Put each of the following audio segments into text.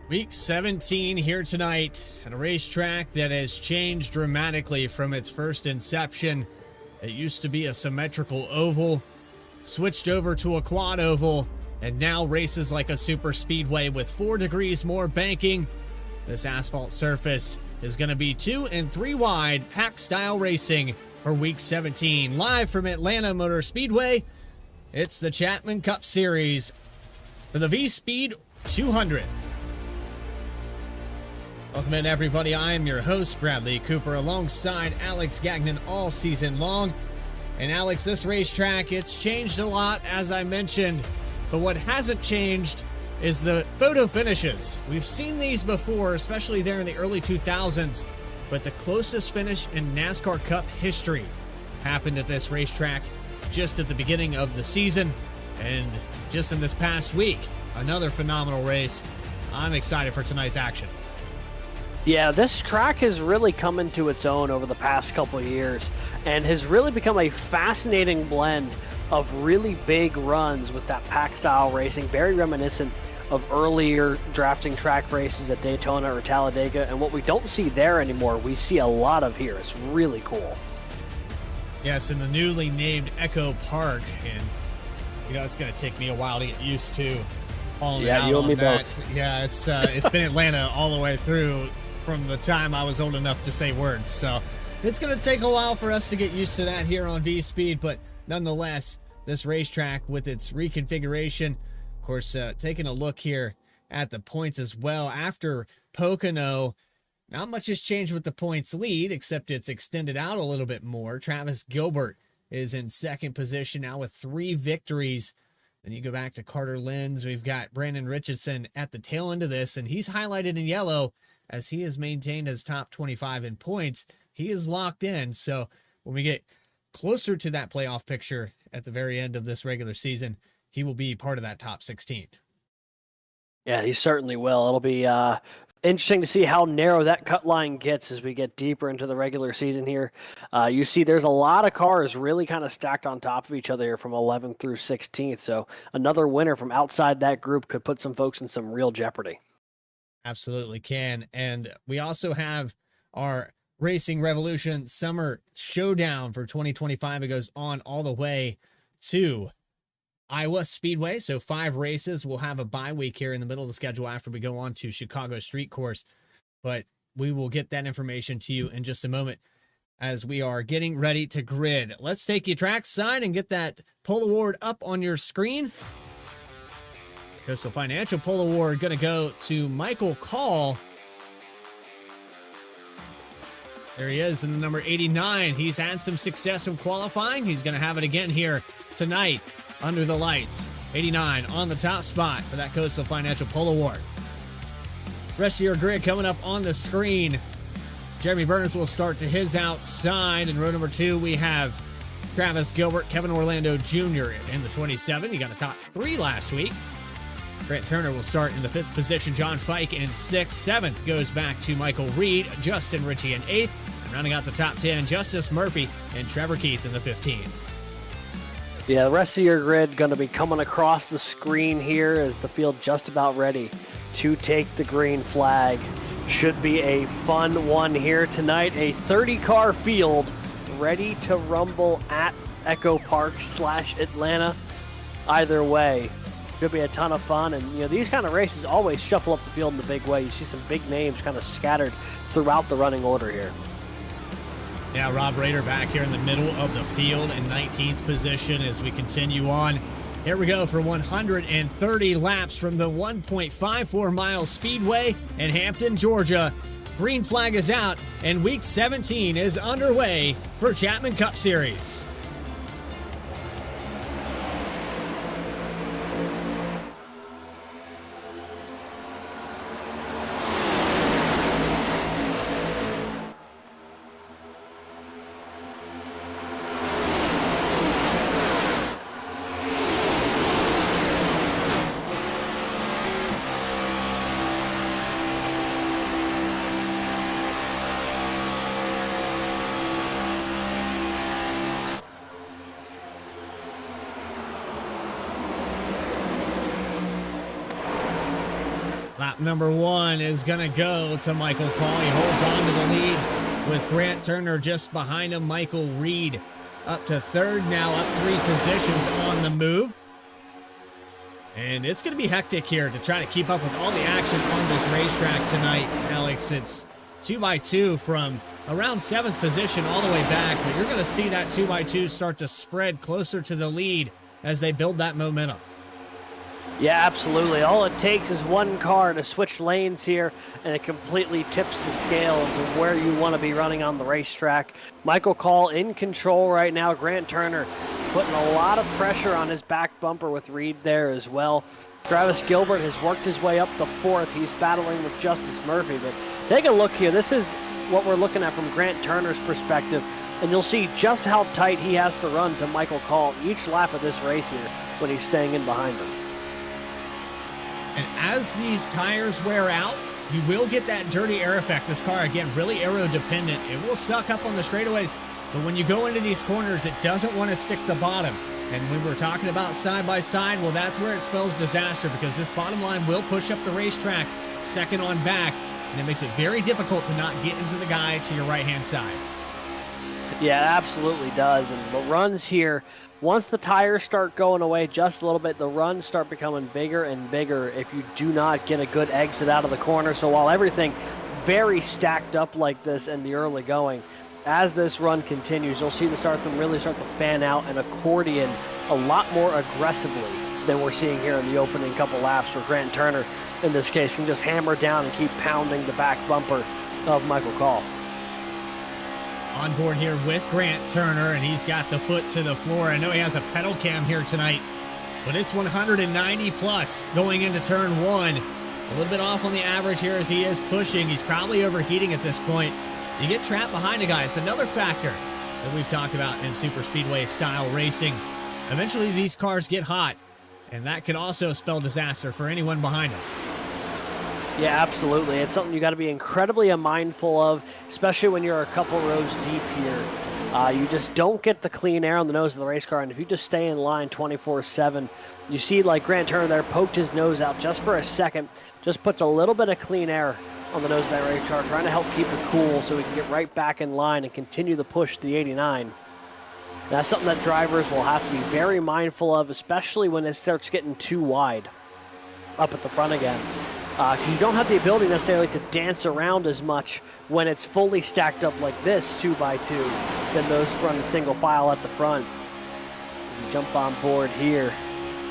Week 17 here tonight at a racetrack that has changed dramatically from its first inception. It used to be a symmetrical oval, switched over to a quad oval, and now races like a super speedway with 4 degrees more banking. This asphalt surface is going to be 2 and 3 wide pack style racing for week 17. Live from Atlanta Motor Speedway, it's the Chapman Cup Series for the VSPEED 200. Welcome in, everybody. I am your host, Bradley Cooper, alongside Alex Gagnon all season long. And Alex, this racetrack, it's changed a lot, as I mentioned, but what hasn't changed is the photo finishes. We've seen these before, especially there in the early 2000s, but the closest finish in NASCAR Cup history happened at this racetrack just at the beginning of the season, and just in this past week, another phenomenal race. I'm excited for tonight's action. Yeah, this track has really come into its own over the past couple of years and has really become a fascinating blend of really big runs with that pack style racing, very reminiscent of earlier drafting track races at Daytona or Talladega. And what we don't see there anymore, we see a lot of here. It's really cool. Yes, in the newly named Echo Park, and it's going to take me a while to get used to. Yeah, you and me both. Yeah, it's been Atlanta all the way through from the time I was old enough to say words. So it's going to take a while for us to get used to that here on VSPEED, but nonetheless, this racetrack with its reconfiguration, of course, taking a look here at the points as well. After Pocono, not much has changed with the points lead, except it's extended out a little bit more. Travis Gilbert is in second position now with 3 victories. Then you go back to Carter Lenz. We've got Brandon Richardson at the tail end of this, and he's highlighted in yellow as he has maintained his top 25 in points. He is locked in, so when we get closer to that playoff picture at the very end of this regular season, he will be part of that top 16. Yeah, he certainly will. It'll be interesting to see how narrow that cut line gets as we get deeper into the regular season here. You see there's a lot of cars really kind of stacked on top of each other here from 11th through 16th, so another winner from outside that group could put some folks in some real jeopardy. Absolutely can. And we also have our Racing Revolution Summer Showdown for 2025. It goes on all the way to Iowa Speedway. So 5 races. We'll have a bye week here in the middle of the schedule after we go on to Chicago Street Course. But we will get that information to you in just a moment as we are getting ready to grid. Let's take you trackside and get that pole award up on your screen. Coastal Financial Pole Award going to go to Michael Call. There he is in the number 89. He's had some success in qualifying. He's going to have it again here tonight under the lights. 89 on the top spot for that Coastal Financial Pole Award. Rest of your grid coming up on the screen. Jeremy Burns will start to his outside. In row number 2, we have Travis Gilbert, Kevin Orlando Jr. in the 27. He got a top 3 last week. Grant Turner will start in the 5th position. John Fike in 6th. 7th goes back to Michael Reed. Justin Ritchie in 8th. And rounding out the top 10, Justice Murphy and Trevor Keith in the 15. Yeah, the rest of your grid going to be coming across the screen here as the field just about ready to take the green flag. Should be a fun one here tonight. A 30-car field ready to rumble at Echo Park / Atlanta. Either way, should be a ton of fun, and these kind of races always shuffle up the field in the big way. You see some big names kind of scattered throughout the running order here. Yeah, Rob Rader back here in the middle of the field in 19th position as we continue on. Here we go for 130 laps from the 1.54 mile speedway in Hampton, Georgia. Green flag is out, and week 17 is underway for Chapman Cup Series. Lap number 1 is going to go to Michael Call. He holds on to the lead with Grant Turner just behind him. Michael Reed up to third now, up 3 positions on the move. And it's going to be hectic here to try to keep up with all the action on this racetrack tonight, Alex. It's 2x2 from around 7th position all the way back, but you're going to see that 2x2 start to spread closer to the lead as they build that momentum. Yeah, absolutely. All it takes is one car to switch lanes here, and it completely tips the scales of where you want to be running on the racetrack. Michael Call in control right now. Grant Turner putting a lot of pressure on his back bumper with Reed there as well. Travis Gilbert has worked his way up the 4th. He's battling with Justice Murphy, but take a look here. This is what we're looking at from Grant Turner's perspective, and you'll see just how tight he has to run to Michael Call each lap of this race here when he's staying in behind him. And as these tires wear out, you will get that dirty air effect. This car, again, really aero dependent. It will suck up on the straightaways, but when you go into these corners, it doesn't want to stick the bottom. And when we're talking about side-by-side, well, that's where it spells disaster, because this bottom line will push up the racetrack second on back, and it makes it very difficult to not get into the guy to your right-hand side. Yeah, it absolutely does. And the runs here, once the tires start going away just a little bit, the runs start becoming bigger and bigger if you do not get a good exit out of the corner. So while everything very stacked up like this in the early going, as this run continues, you'll see them really start to fan out and accordion a lot more aggressively than we're seeing here in the opening couple laps, where Grant Turner, in this case, can just hammer down and keep pounding the back bumper of Michael Call. On board here with Grant Turner, and he's got the foot to the floor. I know he has a pedal cam here tonight, but it's 190 plus going into turn 1. A little bit off on the average here as he is pushing. He's probably overheating at this point. You get trapped behind a guy. It's another factor that we've talked about in super speedway style racing. Eventually these cars get hot, and that can also spell disaster for anyone behind them. Yeah, absolutely. It's something you got to be incredibly mindful of, especially when you're a couple rows deep here. You just don't get the clean air on the nose of the race car, and if you just stay in line 24/7, you see like Grant Turner there poked his nose out just for a second, just puts a little bit of clean air on the nose of that race car, trying to help keep it cool so we can get right back in line and continue the push to the 89. That's something that drivers will have to be very mindful of, especially when it starts getting too wide up at the front again. Because you don't have the ability necessarily to dance around as much when it's fully stacked up like this, 2x2, than those front single file at the front. You jump on board here.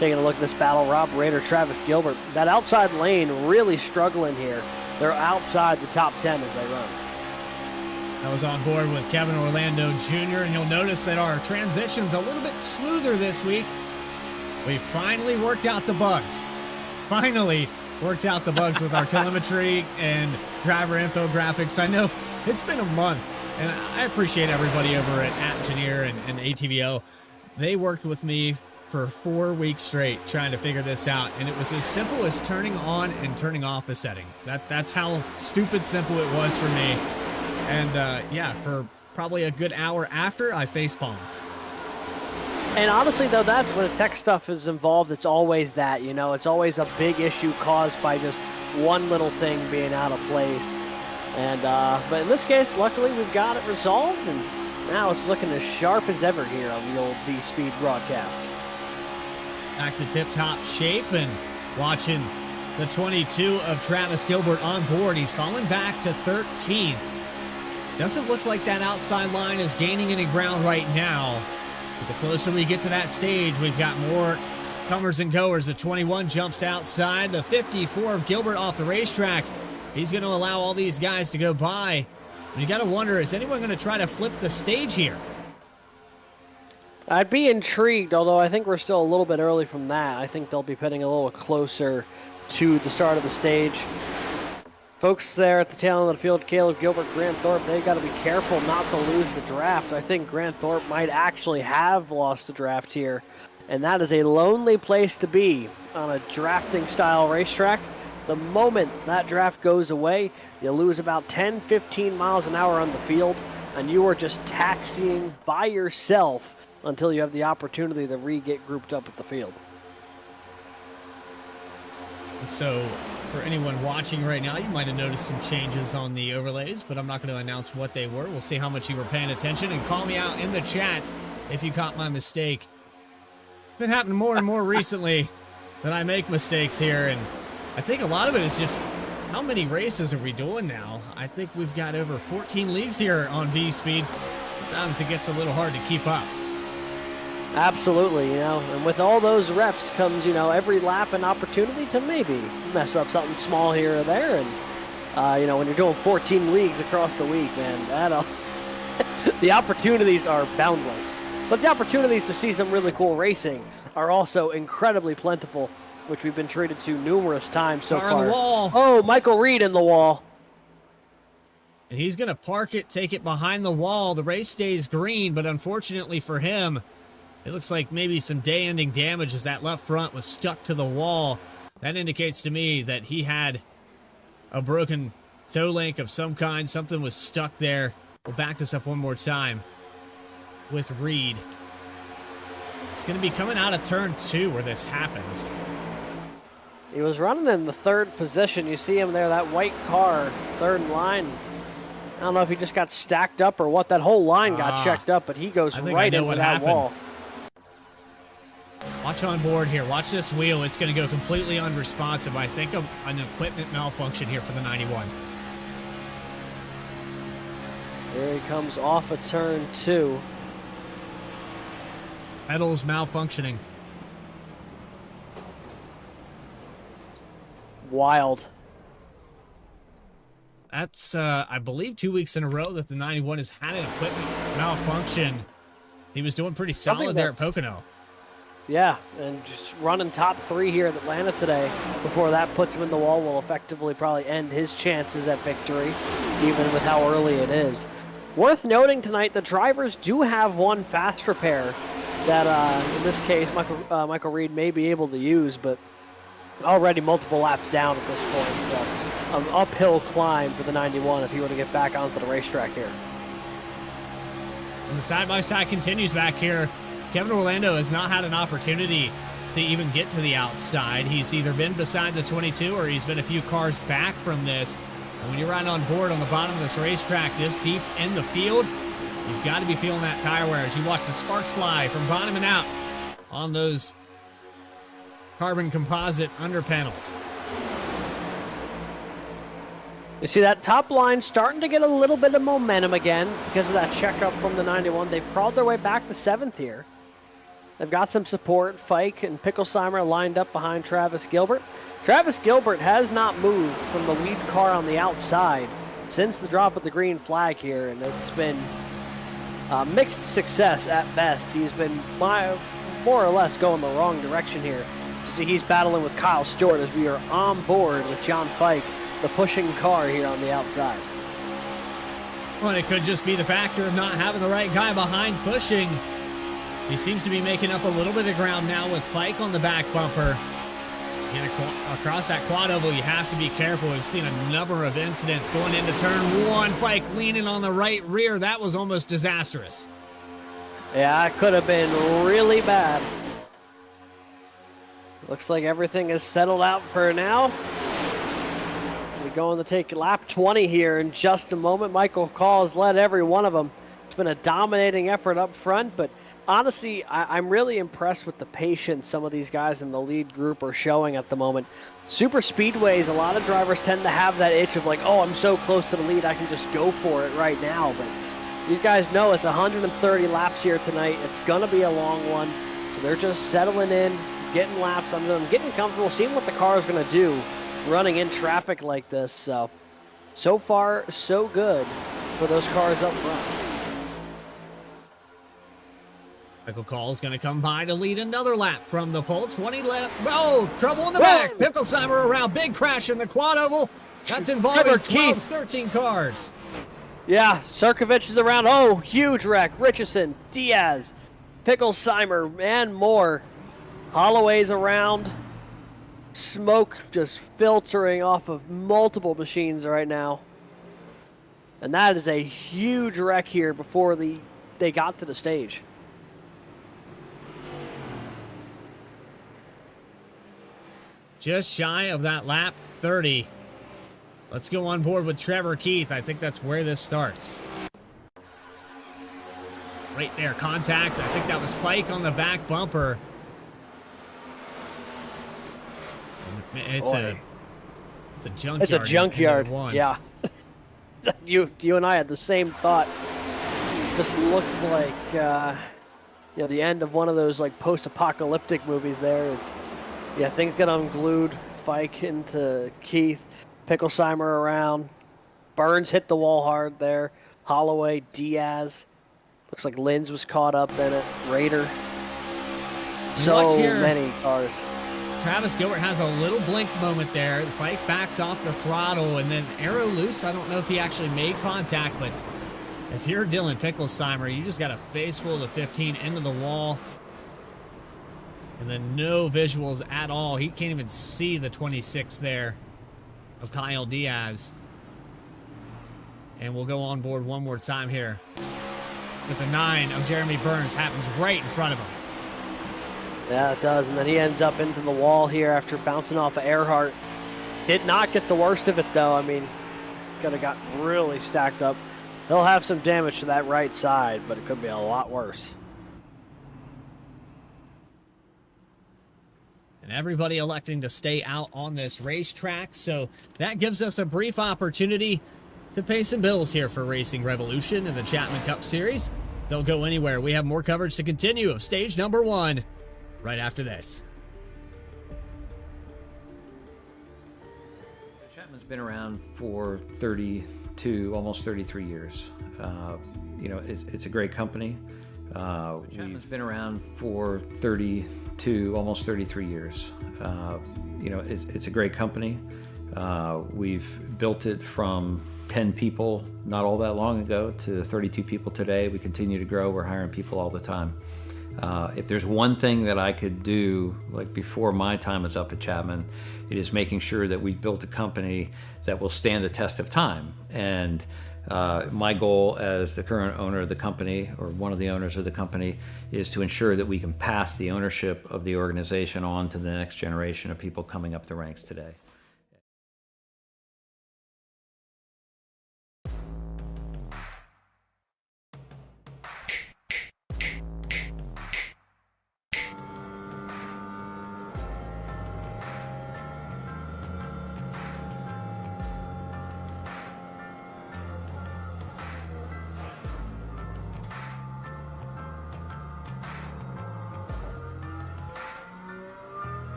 Taking a look at this battle, Rob Rader, Travis Gilbert. That outside lane really struggling here. They're outside the top 10 as they run. I was on board with Kevin Orlando Jr., and you'll notice that our transition's a little bit smoother this week. We finally worked out the bugs. Finally worked out the bugs with our telemetry and driver infographics. I know it's been a month, and I appreciate everybody over at Engineer and ATVO. They worked with me for 4 weeks straight trying to figure this out, and it was as simple as turning on and turning off a setting. That's how stupid simple it was for me. And yeah, for probably a good hour after, I facepalmed. And honestly, though, that's when the tech stuff is involved. It's always that, you know, it's always a big issue caused by just one little thing being out of place. And but in this case, luckily, we've got it resolved, and now it's looking as sharp as ever here on the old VSPEED broadcast. Back to tip-top shape, and watching the 22 of Travis Gilbert on board. He's fallen back to 13th. Doesn't look like that outside line is gaining any ground right now. But the closer we get to that stage, we've got more comers and goers. The 21 jumps outside. The 54 of Gilbert off the racetrack. He's going to allow all these guys to go by. But you got to wonder, is anyone going to try to flip the stage here? I'd be intrigued, although I think we're still a little bit early from that. I think they'll be pitting a little closer to the start of the stage. Folks there at the tail end of the field, Caleb Gilbert, Grant Thorpe, they've got to be careful not to lose the draft. I think Grant Thorpe might actually have lost the draft here, and that is a lonely place to be on a drafting style racetrack. The moment that draft goes away, you lose about 10, 15 miles an hour on the field, and you are just taxiing by yourself until you have the opportunity to get grouped up at the field. So For anyone watching right now, you might have noticed some changes on the overlays, but I'm not going to announce what they were. We'll see how much you were paying attention, and call me out in the chat if you caught my mistake. It's been happening more and more recently that I make mistakes here, and I think a lot of it is just how many races are we doing now? I think we've got over 14 leagues here on VSPEED. Sometimes it gets a little hard to keep up. Absolutely, you know, and with all those reps comes, you know, every lap an opportunity to maybe mess up something small here or there. And, you know, when you're doing 14 leagues across the week, man, the opportunities are boundless. But the opportunities to see some really cool racing are also incredibly plentiful, which we've been treated to numerous times so far. far. On the wall. Oh, Michael Reed in the wall. And he's going to park it, take it behind the wall. The race stays green, but unfortunately for him, it looks like maybe some day-ending damage as that left front was stuck to the wall. That indicates to me that he had a broken toe link of some kind. Something was stuck there. We'll back this up one more time with Reed. It's going to be coming out of turn 2 where this happens. He was running in the third position. You see him there, that white car, third in line. I don't know if he just got stacked up or what. That whole line got checked up, but he goes right into that wall. Watch on board here. Watch this wheel. It's going to go completely unresponsive. I think an equipment malfunction here for the 91. Here he comes off of turn 2. Pedals malfunctioning. Wild. That's, I believe, 2 weeks in a row that the 91 has had an equipment malfunction. He was doing pretty solid there at Pocono. Yeah, and just running top 3 here at Atlanta today. Before that puts him in the wall, will effectively probably end his chances at victory, even with how early it is. Worth noting tonight, the drivers do have one fast repair that, in this case, Michael Reed may be able to use, but already multiple laps down at this point, so an uphill climb for the 91 if he were to get back onto the racetrack here. And the side-by-side continues back here. Kevin Orlando has not had an opportunity to even get to the outside. He's either been beside the 22 or he's been a few cars back from this. And when you're riding on board on the bottom of this racetrack this deep in the field, you've got to be feeling that tire wear as you watch the sparks fly from bottom and out on those carbon composite under panels. You see that top line starting to get a little bit of momentum again because of that checkup from the 91. They've crawled their way back to 7th here. They've got some support. Fike and Picklesheimer lined up behind Travis Gilbert. Travis Gilbert has not moved from the lead car on the outside since the drop of the green flag here, and it's been mixed success at best. He's been more or less going the wrong direction here. See, he's battling with Kyle Stewart as we are on board with John Fike, the pushing car here on the outside. Well, it could just be the factor of not having the right guy behind pushing. He seems to be making up a little bit of ground now with Fike on the back bumper. And across that quad oval, you have to be careful. We've seen a number of incidents going into turn 1. Fike leaning on the right rear. That was almost disastrous. Yeah, it could have been really bad. Looks like everything is settled out for now. We're going to take lap 20 here in just a moment. Michael Call led every one of them. It's been a dominating effort up front, but honestly, I'm really impressed with the patience some of these guys in the lead group are showing at the moment. Super speedways, a lot of drivers tend to have that itch of like, oh, I'm so close to the lead, I can just go for it right now. But these guys know it's 130 laps here tonight. It's going to be a long one. So they're just settling in, getting laps under them, getting comfortable, seeing what the car is going to do running in traffic like this. So far, so good for those cars up front. Michael Call's going to come by to lead another lap from the pole. 20 left. Oh, trouble in the back. Picklesheimer around. Big crash in the quad oval. That's involving 12, 13 cars. Yeah, Sarkovich is around. Oh, huge wreck. Richardson, Diaz, Picklesheimer, and more. Holloway's around. Smoke just filtering off of multiple machines right now. And that is a huge wreck here before they got to the stage. Just shy of that lap 30. Let's go on board with Trevor Keith. I think that's where this starts. Right there, contact. I think that was Fike on the back bumper. It's a junkyard. It's a junkyard. One. Yeah. you and I had the same thought. Just looked like the end of one of those like post-apocalyptic movies. There is, I think it unglued Fike into Keith, Picklesheimer around, Burns hit the wall hard there. Holloway, Diaz. Looks like Linz was caught up in it. Raider. So many cars. Travis Gilbert has a little blink moment there. The bike backs off the throttle, and then arrow loose. I don't know if he actually made contact, but if you're Dylan Picklesheimer, you just got a face full of the 15 into the wall. And then no visuals at all. He can't even see the 26 there of Kyle Diaz. And we'll go on board one more time here. With the 9 of Jeremy Burns happens right in front of him. Yeah, it does. And then he ends up into the wall here after bouncing off of Erhardt. Did not get the worst of it, though. I mean, could have got really stacked up. He'll have some damage to that right side, but it could be a lot worse. And everybody electing to stay out on this racetrack, so that gives us a brief opportunity to pay some bills here for Racing Revolution in the Chapman Cup Series. Don't go anywhere. We have more coverage to continue of stage number 1 right after this. Chapman's been around for 32, almost 33 years. It's a great company. Chapman's been around for 32, almost 33 years. It's a great company. We've built it from 10 people not all that long ago to 32 people today. We continue to grow. We're hiring people all the time. If there's one thing that I could do, like before my time is up at Chapman, it is making sure that we've built a company that will stand the test of time. And my goal as the current owner of the company, or one of the owners of the company, is to ensure that we can pass the ownership of the organization on to the next generation of people coming up the ranks today.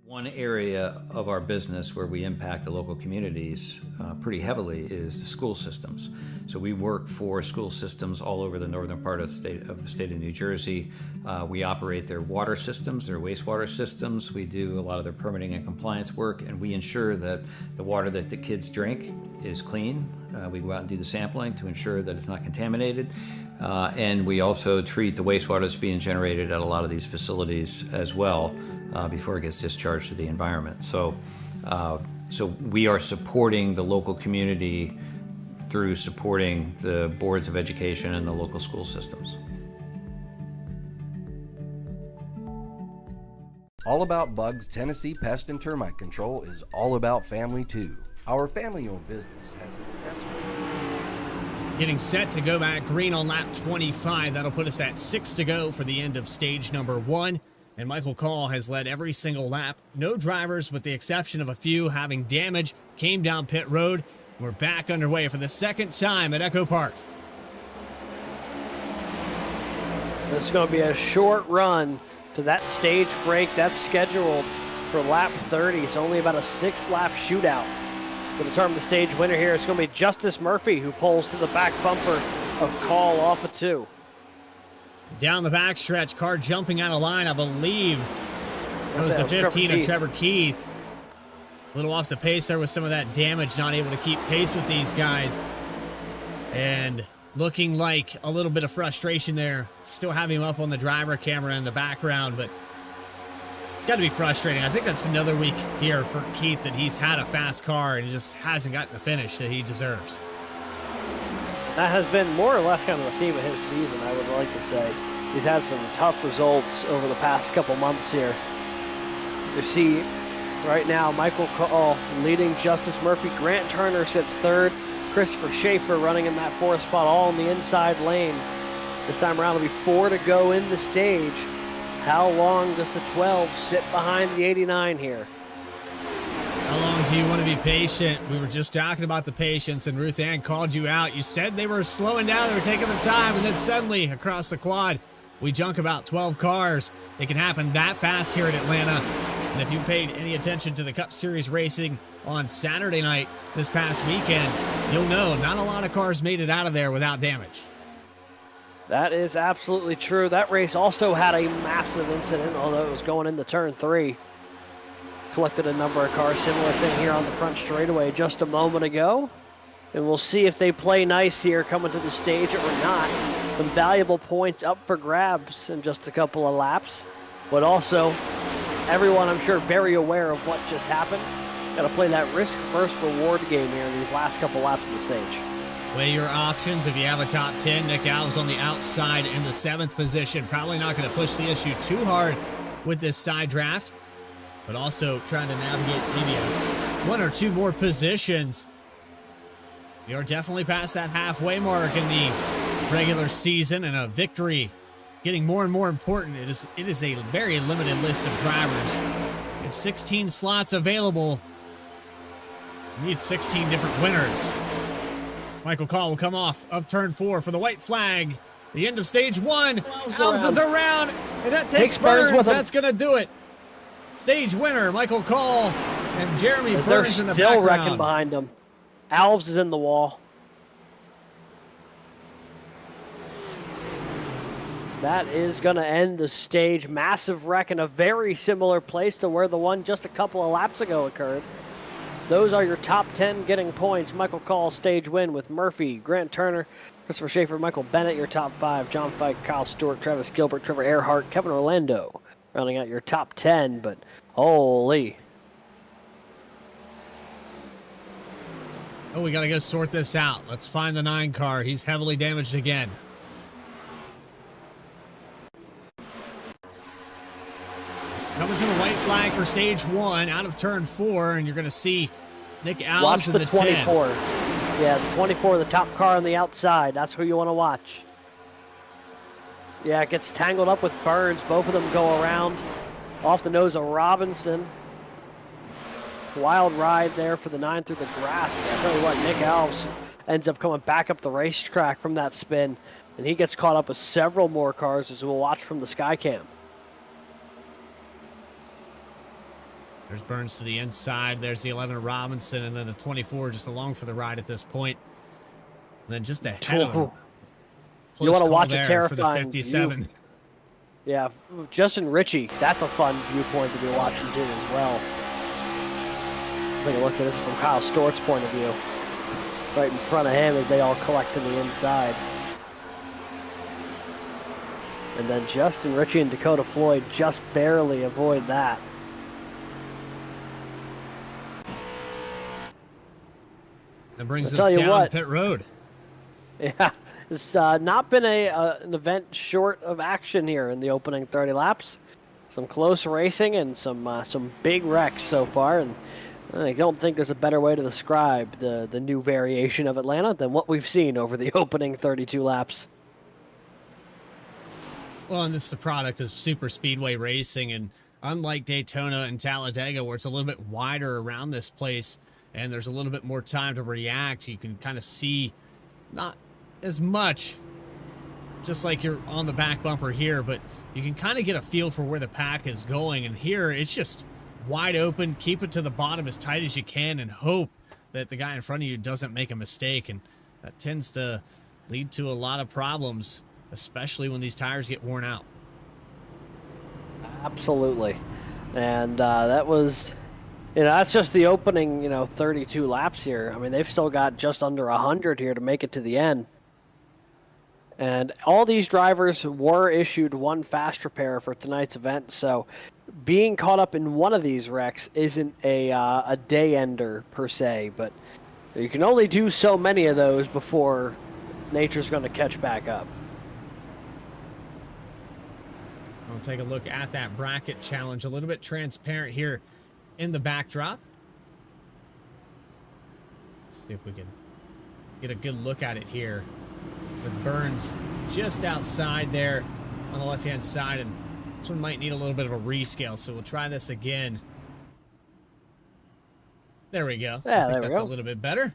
One area of our business where we impact the local communities pretty heavily is the school systems. So we work for school systems all over the northern part of the state of New Jersey. We operate their water systems, their wastewater systems. We do a lot of their permitting and compliance work, and we ensure that the water that the kids drink is clean. We go out and do the sampling to ensure that it's not contaminated. And we also treat the wastewater that's being generated at a lot of these facilities as well before it gets discharged to the environment. So we are supporting the local community through supporting the boards of education and the local school systems. All About Bugs Tennessee Pest and Termite Control is all about family too. Our family-owned business has successfully Getting set to go back green on lap 25. That'll put us at 6 to go for the end of stage number 1. And Michael Call has led every single lap. No drivers, with the exception of a few having damage, came down pit road. We're back underway for the second time at Echo Park. This is going to be a short run to that stage break. That's scheduled for lap 30. It's only about a 6-lap shootout. To determine the stage winner here, it's going to be Justice Murphy, who pulls to the back bumper of Call off of 2. Down the backstretch, car jumping out of line, I believe. That was the 15 of Trevor Keith. A little off the pace there with some of that damage, not able to keep pace with these guys. And looking like a little bit of frustration there. Still have him up on the driver camera in the background, but it's got to be frustrating. I think that's another week here for Keith that he's had a fast car and he just hasn't gotten the finish that he deserves. That has been more or less kind of the theme of his season, I would like to say. He's had some tough results over the past couple months here. You see right now Michael Call leading Justice Murphy. Grant Turner sits third. Christopher Schaefer running in that fourth spot, all in the inside lane. This time around, it'll be 4 to go in the stage. How long does the 12 sit behind the 89 here? How long do you want to be patient? We were just talking about the patience, and Ruth Ann called you out. You said they were slowing down, they were taking their time, and then suddenly, across the quad, we junk about 12 cars. It can happen that fast here in Atlanta. And if you paid any attention to the Cup Series racing on Saturday night this past weekend, you'll know not a lot of cars made it out of there without damage. That is absolutely true. That race also had a massive incident, although it was going into turn 3. Collected a number of cars. Similar thing here on the front straightaway just a moment ago. And we'll see if they play nice here coming to the stage or not. Some valuable points up for grabs in just a couple of laps. But also, everyone, I'm sure, very aware of what just happened. Got to play that risk versus reward game here in these last couple laps of the stage. Weigh your options. If you have a top 10, Nick Alves on the outside in the 7th position. Probably not going to push the issue too hard with this side draft, but also trying to navigate maybe 1 or 2 more positions. You're definitely past that halfway mark in the regular season, and a victory getting more and more important. It is a very limited list of drivers. You have 16 slots available. You need 16 different winners. Michael Call will come off of turn 4 for the white flag. The end of stage 1. Alves is around, and that takes Burns. With him. That's going to do it. Stage winner, Michael Call, and Jeremy They're Burns in the still background. wrecking behind them. Alves is in the wall. That is going to end the stage. Massive wreck in a very similar place to where the one just a couple of laps ago occurred. Those are your top 10 getting points. Michael Call, stage win with Murphy, Grant Turner, Christopher Schaefer, Michael Bennett, your top 5. John Fike, Kyle Stewart, Travis Gilbert, Trevor Erhardt, Kevin Orlando, rounding out your top 10. But holy. Oh, we got to go sort this out. Let's find the 9 car. He's heavily damaged again. It's coming to the white flag for stage 1 out of turn 4, and you're going to see Nick Alves Watch in the the 24. 10. Yeah, the 24, the top car on the outside. That's who you want to watch. Yeah, it gets tangled up with Burns. Both of them go around off the nose of Robinson. Wild ride there for the 9 through the grass. But I tell you what, Nick Alves ends up coming back up the racetrack from that spin, and he gets caught up with several more cars, as we'll watch from the Skycam. There's Burns to the inside. There's the 11 of Robinson, and then the 24 just along for the ride at this point. And then just ahead of him. You want to watch a a terrifying for the 57. view. Yeah, Justin Ritchie, that's a fun viewpoint to be watching too as well. Take a look at this from Kyle Stewart's point of view. Right in front of him as they all collect to the inside. And then Justin Ritchie and Dakota Floyd just barely avoid that. That brings us down pit road. Yeah, it's not been an event short of action here in the opening 30 laps. Some close racing and some big wrecks so far, and I don't think there's a better way to describe the new variation of Atlanta than what we've seen over the opening 32 laps. Well, and it's the product of super speedway racing, and unlike Daytona and Talladega, where it's a little bit wider around this place, and there's a little bit more time to react, you can kind of see not as much, just like you're on the back bumper here, but you can kind of get a feel for where the pack is going. And here it's just wide open. Keep it to the bottom as tight as you can and hope that the guy in front of you doesn't make a mistake. And that tends to lead to a lot of problems, especially when these tires get worn out. Absolutely. And that was, that's just the opening, 32 laps here. I mean, they've still got just under 100 here to make it to the end. And all these drivers were issued one fast repair for tonight's event, so being caught up in one of these wrecks isn't a day ender per se, but you can only do so many of those before nature's going to catch back up. We'll take a look at that bracket challenge, a little bit transparent here in the backdrop. Let's see if we can get a good look at it here with Burns just outside there on the left-hand side, and this one might need a little bit of a rescale, so we'll try this again. There we go. Yeah, I think there we that's go. a little bit better.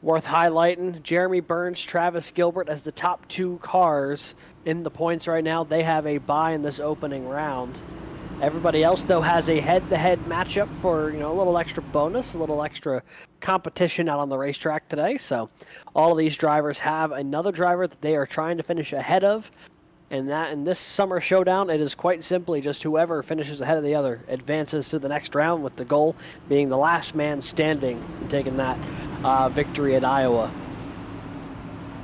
Worth highlighting, Jeremy Burns, Travis Gilbert as the top 2 cars in the points right now. They have a bye in this opening round. Everybody else, though, has a head-to-head matchup for, you know, a little extra bonus, a little extra competition out on the racetrack today. So all of these drivers have another driver that they are trying to finish ahead of. And that in this summer showdown, it is quite simply just whoever finishes ahead of the other advances to the next round, with the goal being the last man standing and taking that victory at Iowa.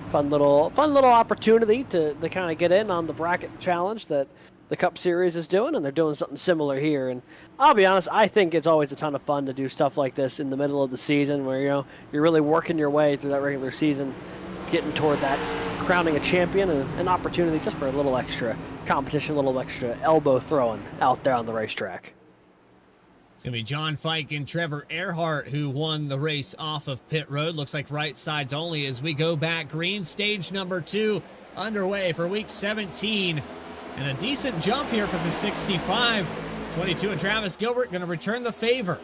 Fun little opportunity to kind of get in on the bracket challenge that the Cup Series is doing, and they're doing something similar here. And I'll be honest, I think it's always a ton of fun to do stuff like this in the middle of the season, where, you know, you're really working your way through that regular season, getting toward that crowning a champion, and an opportunity just for a little extra competition, a little extra elbow throwing out there on the racetrack. It's going to be John Fike and Trevor Erhardt who won the race off of pit road. Looks like right sides only as we go back green. Stage number 2 underway for week 17. And a decent jump here for the 65. 22 and Travis Gilbert going to return the favor.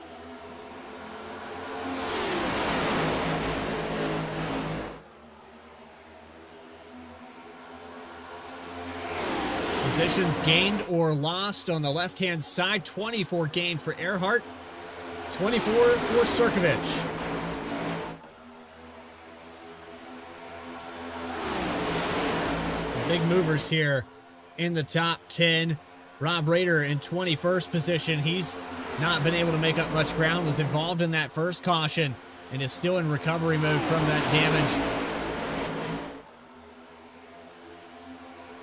Positions gained or lost on the left-hand side. 24 gained for Erhardt. 24 for Sirkovich. Some big movers here in the top 10. Rob Rader in 21st position. He's not been able to make up much ground. Was involved in that first caution and is still in recovery mode from that damage.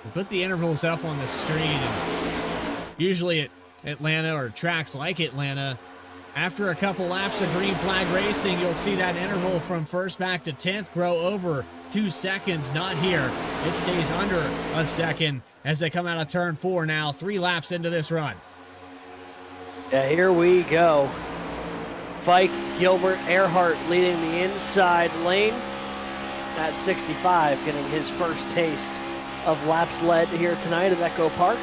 We'll put the intervals up on the screen. And usually at Atlanta or tracks like Atlanta, after a couple laps of green flag racing, you'll see that interval from first back to 10th grow over 2 seconds. Not here. It stays under a second as they come out of turn 4 now, 3 laps into this run. Yeah, here we go. Fike, Gilbert, Erhardt leading the inside lane at 65, getting his first taste of laps led here tonight at Echo Park.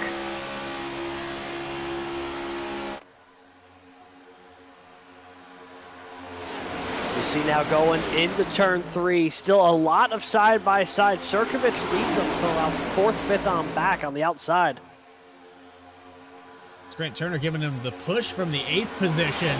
You see now going into turn 3, still a lot of side-by-side. Sirkovich leads them from about 4th, 5th on back on the outside. It's Grant Turner giving him the push from the 8th position.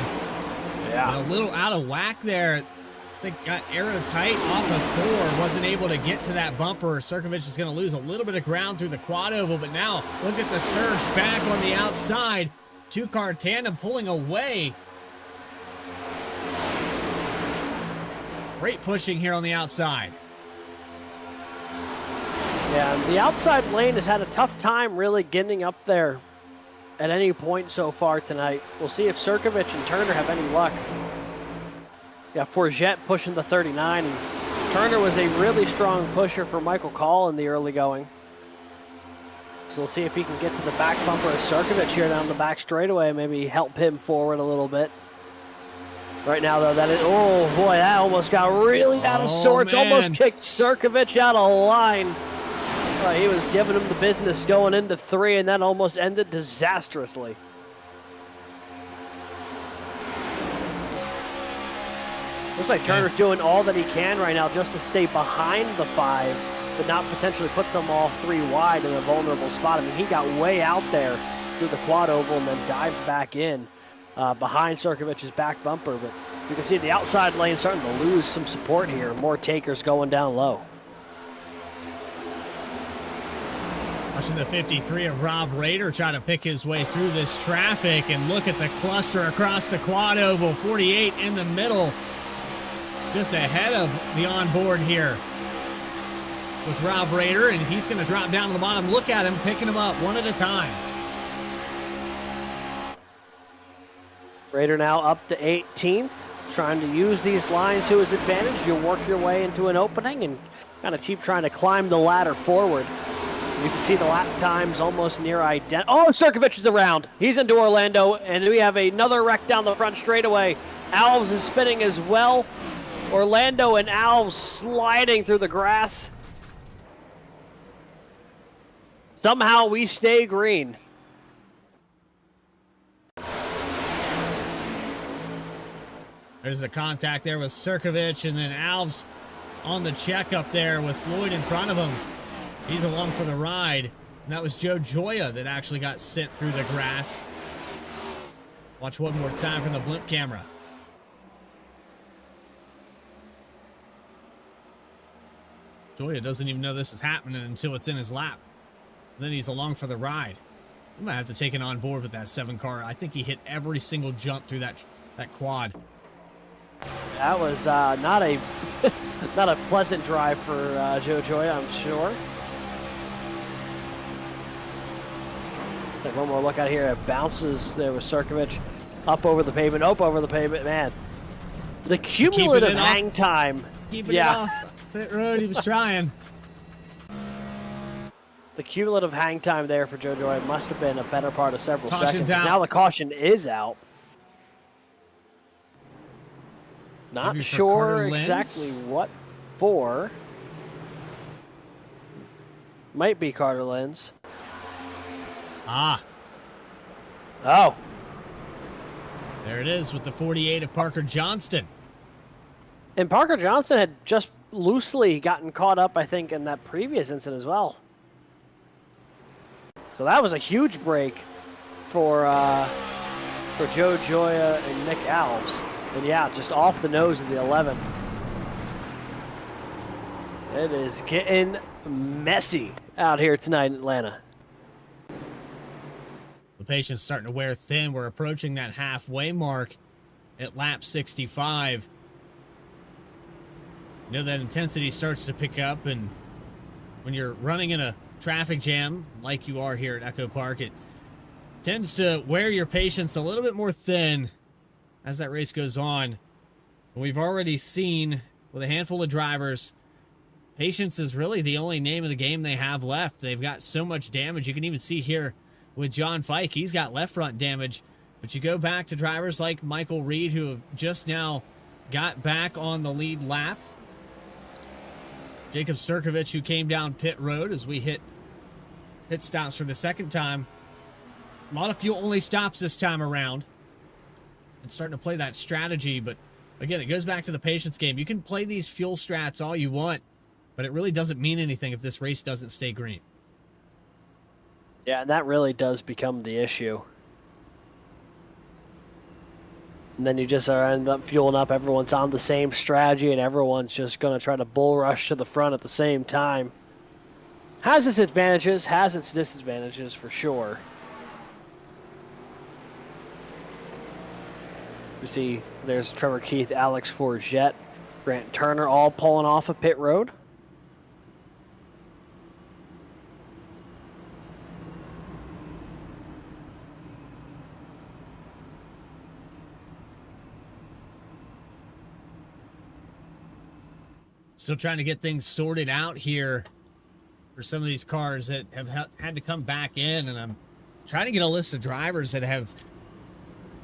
Yeah. And a little out of whack there. I think got arrow tight off of 4, wasn't able to get to that bumper. Sirkovich is going to lose a little bit of ground through the quad oval, but now look at the surge back on the outside. 2-car tandem pulling away. Great pushing here on the outside. Yeah, the outside lane has had a tough time really getting up there at any point so far tonight. We'll see if Sirkovich and Turner have any luck. Yeah, Forget pushing the 39, and Turner was a really strong pusher for Michael Call in the early going. So we'll see if he can get to the back bumper of Sirkovich here down the back straightaway, maybe help him forward a little bit. Right now, though, that is, oh boy, that almost got really out of sorts. Man. Almost kicked Sirkovich out of line. He was giving him the business going into 3, and that almost ended disastrously. Looks like Turner's doing all that he can right now just to stay behind the 5, but not potentially put them all 3 wide in a vulnerable spot. I mean, he got way out there through the quad oval and then dived back in behind Sirkovich's back bumper. But you can see the outside lane starting to lose some support here. More takers going down low. Watching the 53 of Rob Rader trying to pick his way through this traffic, and look at the cluster across the quad oval. 48 in the middle, just ahead of the onboard here with Rob Rader, and he's going to drop down to the bottom. Look at him picking them up one at a time. Rader now up to 18th, trying to use these lines to his advantage. You work your way into an opening and kind of keep trying to climb the ladder forward. You can see the lap times almost near identical. Oh, Sirkovich is around. He's into Orlando, and we have another wreck down the front straightaway. Alves is spinning as well. Orlando and Alves sliding through the grass. Somehow we stay green. There's the contact there with Sirkovich, and then Alves on the check up there with Floyd in front of him. He's along for the ride. And that was Joe Joya that actually got sent through the grass. Watch one more time from the blimp camera. Joya doesn't even know this is happening until it's in his lap. And then he's along for the ride. We might have to take it on board with that 7 car. I think he hit every single jump through that quad. That was not a not a pleasant drive for Joe Joya, I'm sure. Take one more look out here. It bounces there with Sirkovich up over the pavement, man. The cumulative hang time. Keeping it off pit road, he was trying. The cumulative hang time there for Joe Joya must have been a better part of several Caution's seconds. out. Now the caution is out. Not Maybe for sure Carter exactly Lenz? what for. Might be Carter Lenz. Ah, Oh, there it is with the 48 of Parker Johnston. and Parker Johnston had just loosely gotten caught up, I think, in that previous incident as well. So that was a huge break for Joe Joya and Nick Alves. And yeah, just off the nose of the 11. It is getting messy out here tonight in Atlanta. The patient's starting to wear thin. We're approaching that halfway mark at lap 65. You know that intensity starts to pick up, and when you're running in a traffic jam like you are here at Echo Park, it tends to wear your patience a little bit more thin as that race goes on. We've already seen with a handful of drivers, patience is really the only name of the game they have left. They've got so much damage. You can even see here with John Fike, he's got left front damage. But you go back to drivers like Michael Reed, who have just now got back on the lead lap. Jacob Sirkovich, who came down pit road as we hit pit stops for the second time. A lot of fuel-only stops this time around. It's starting to play that strategy, but again, it goes back to the patience game. You can play these fuel strats all you want, but it really doesn't mean anything if this race doesn't stay green. Yeah, and that really does become the issue. And then you just end up fueling up. Everyone's on the same strategy, and everyone's just going to try to bull rush to the front at the same time. Has its advantages, has its disadvantages for sure. We see there's Trevor Keith, Alex Forget, Grant Turner all pulling off a pit road. Still trying to get things sorted out here for some of these cars that have had to come back in, and I'm trying to get a list of drivers that have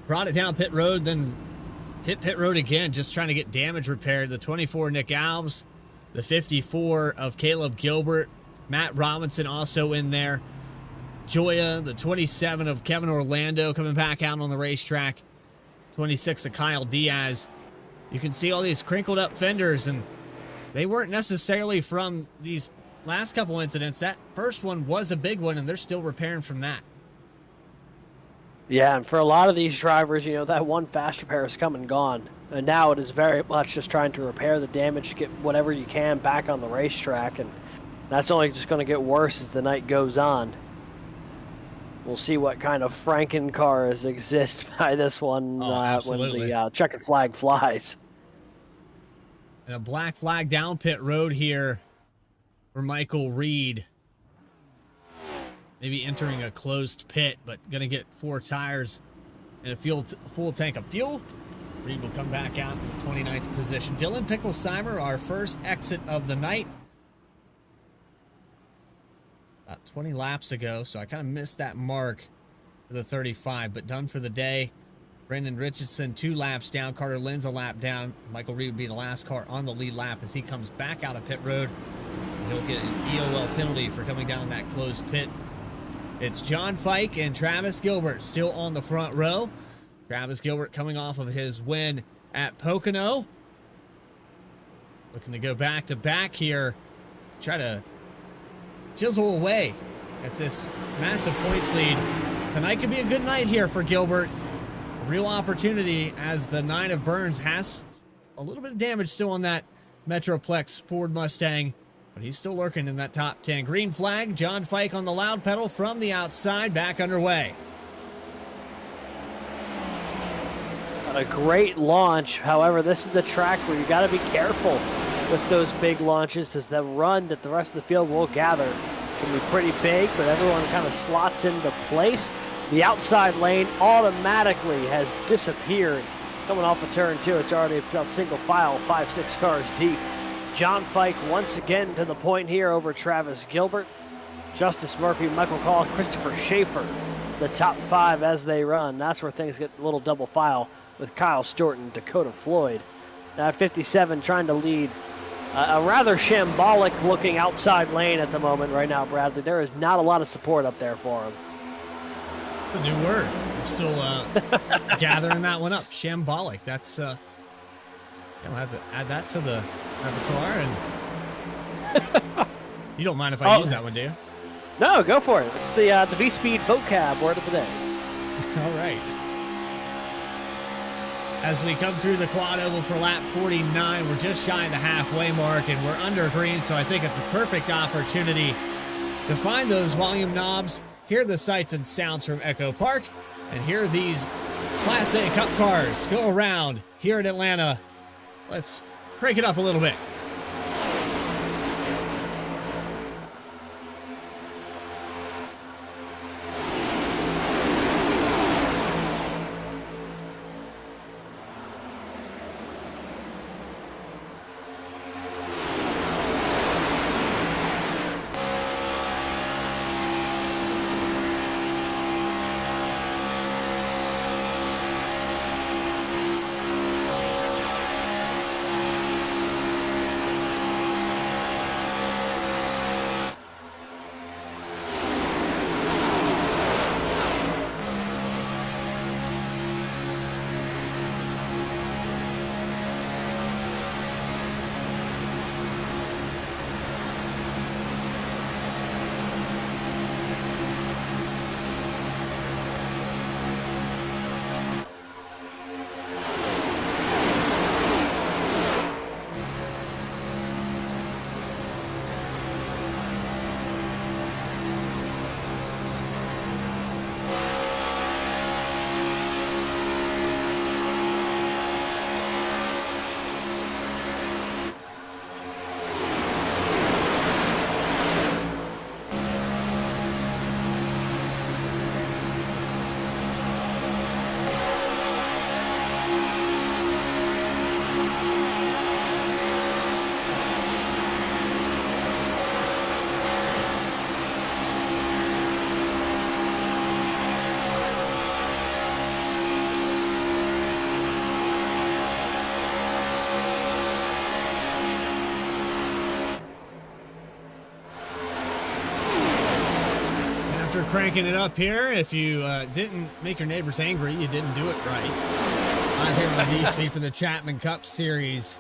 brought it down pit road, then hit pit road again, just trying to get damage repaired. The 24 Nick Alves, the 54 of Caleb Gilbert, Matt Robinson also in there. Joya, the 27 of Kevin Orlando coming back out on the racetrack. 26 of Kyle Diaz. You can see all these crinkled up fenders, and they weren't necessarily from these last couple incidents. That first one was a big one, and they're still repairing from that. Yeah, and for a lot of these drivers, you know, that one fast repair is come and gone. And now it is very much just trying to repair the damage, get whatever you can back on the racetrack. And that's only just going to get worse as the night goes on. We'll see what kind of Franken cars exist by this one when the checkered flag flies. And a black flag down pit road here for Michael Reed. Maybe entering a closed pit, but going to get 4 tires and a full tank of fuel. Reed will come back out in the 29th position. Dylan Picklesheimer, our first exit of the night. about 20 laps ago, so I kind of missed that mark for the 35, but done for the day. Brandon Richardson 2 laps down, Carter Lynn's a lap down. Michael Reed would be the last car on the lead lap as he comes back out of pit road. He'll get an EOL penalty for coming down that closed pit. It's John Fike and Travis Gilbert still on the front row. Travis Gilbert coming off of his win at Pocono. Looking to go back-to-back here. Try to chisel away at this massive points lead. Tonight could be a good night here for Gilbert. A real opportunity as the 9 of Burns has a little bit of damage still on that Metroplex Ford Mustang. But he's still lurking in that top 10. Green flag, John Fike on the loud pedal from the outside, back underway. A great launch. However, this is a track where you got to be careful with those big launches, as the run that the rest of the field will gather can be pretty big, but everyone kind of slots into place. The outside lane automatically has disappeared. Coming off of turn 2, it's already a single file, 5-6 cars deep. John Fike once again to the point here over Travis Gilbert. Justice Murphy, Michael Call, Christopher Schaefer, the top 5 as they run. That's where things get a little double file with Kyle Stewart and Dakota Floyd. Now 57 trying to lead a rather shambolic looking outside lane at the moment right now, Bradley. There is not a lot of support up there for him. It's a new word. I'm still gathering that one up. Shambolic. That's, I'll have to add that to the repertoire. And you don't mind if I use that one, do you? No, go for it. It's the VSPEED vocab word of the day. All right. As we come through the quad oval for lap 49, we're just shy of the halfway mark, and we're under green, so I think it's a perfect opportunity to find those volume knobs, hear the sights and sounds from Echo Park, and hear these Class A Cup cars go around here in Atlanta. Let's crank it up a little bit. Cranking it up here. If you didn't make your neighbors angry, you didn't do it right. I'm here on VSPEED for the Chapman Cup Series.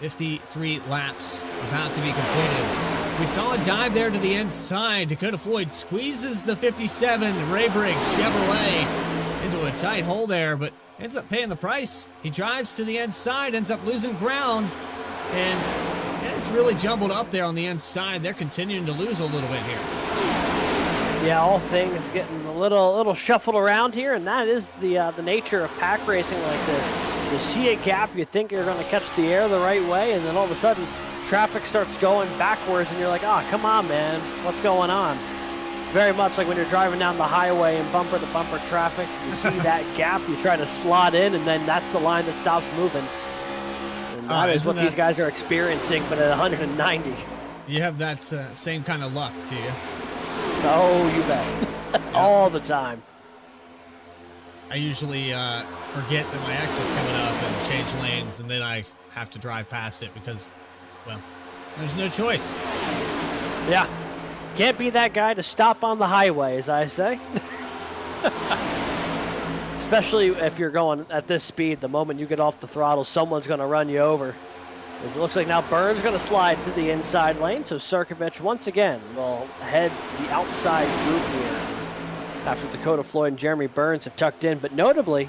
53 laps about to be completed. We saw a dive there to the inside. Dakota Floyd squeezes the 57 Ray Briggs Chevrolet into a tight hole there, but ends up paying the price. He drives to the inside, ends up losing ground, and it's really jumbled up there on the inside. They're continuing to lose a little bit here. Yeah, all things getting a little shuffled around here, and that is the nature of pack racing like this. You see a gap, you think you're going to catch the air the right way, and then all of a sudden, traffic starts going backwards, and you're like, oh, come on, man, what's going on? It's very much like when you're driving down the highway in bumper-to-bumper traffic. You see that gap, you try to slot in, and then that's the line that stops moving. And that is what these guys are experiencing, but at 190. You have that same kind of luck, do you? Oh, you bet. All the time. I usually forget that my exit's coming up and change lanes, and then I have to drive past it because, well, there's no choice. Yeah. Can't be that guy to stop on the highway, as I say. Especially if you're going at this speed, the moment you get off the throttle, someone's going to run you over. As it looks like now Burns going to slide to the inside lane, so Sirkovich once again will head the outside group here after Dakota Floyd and Jeremy Burns have tucked in. But notably,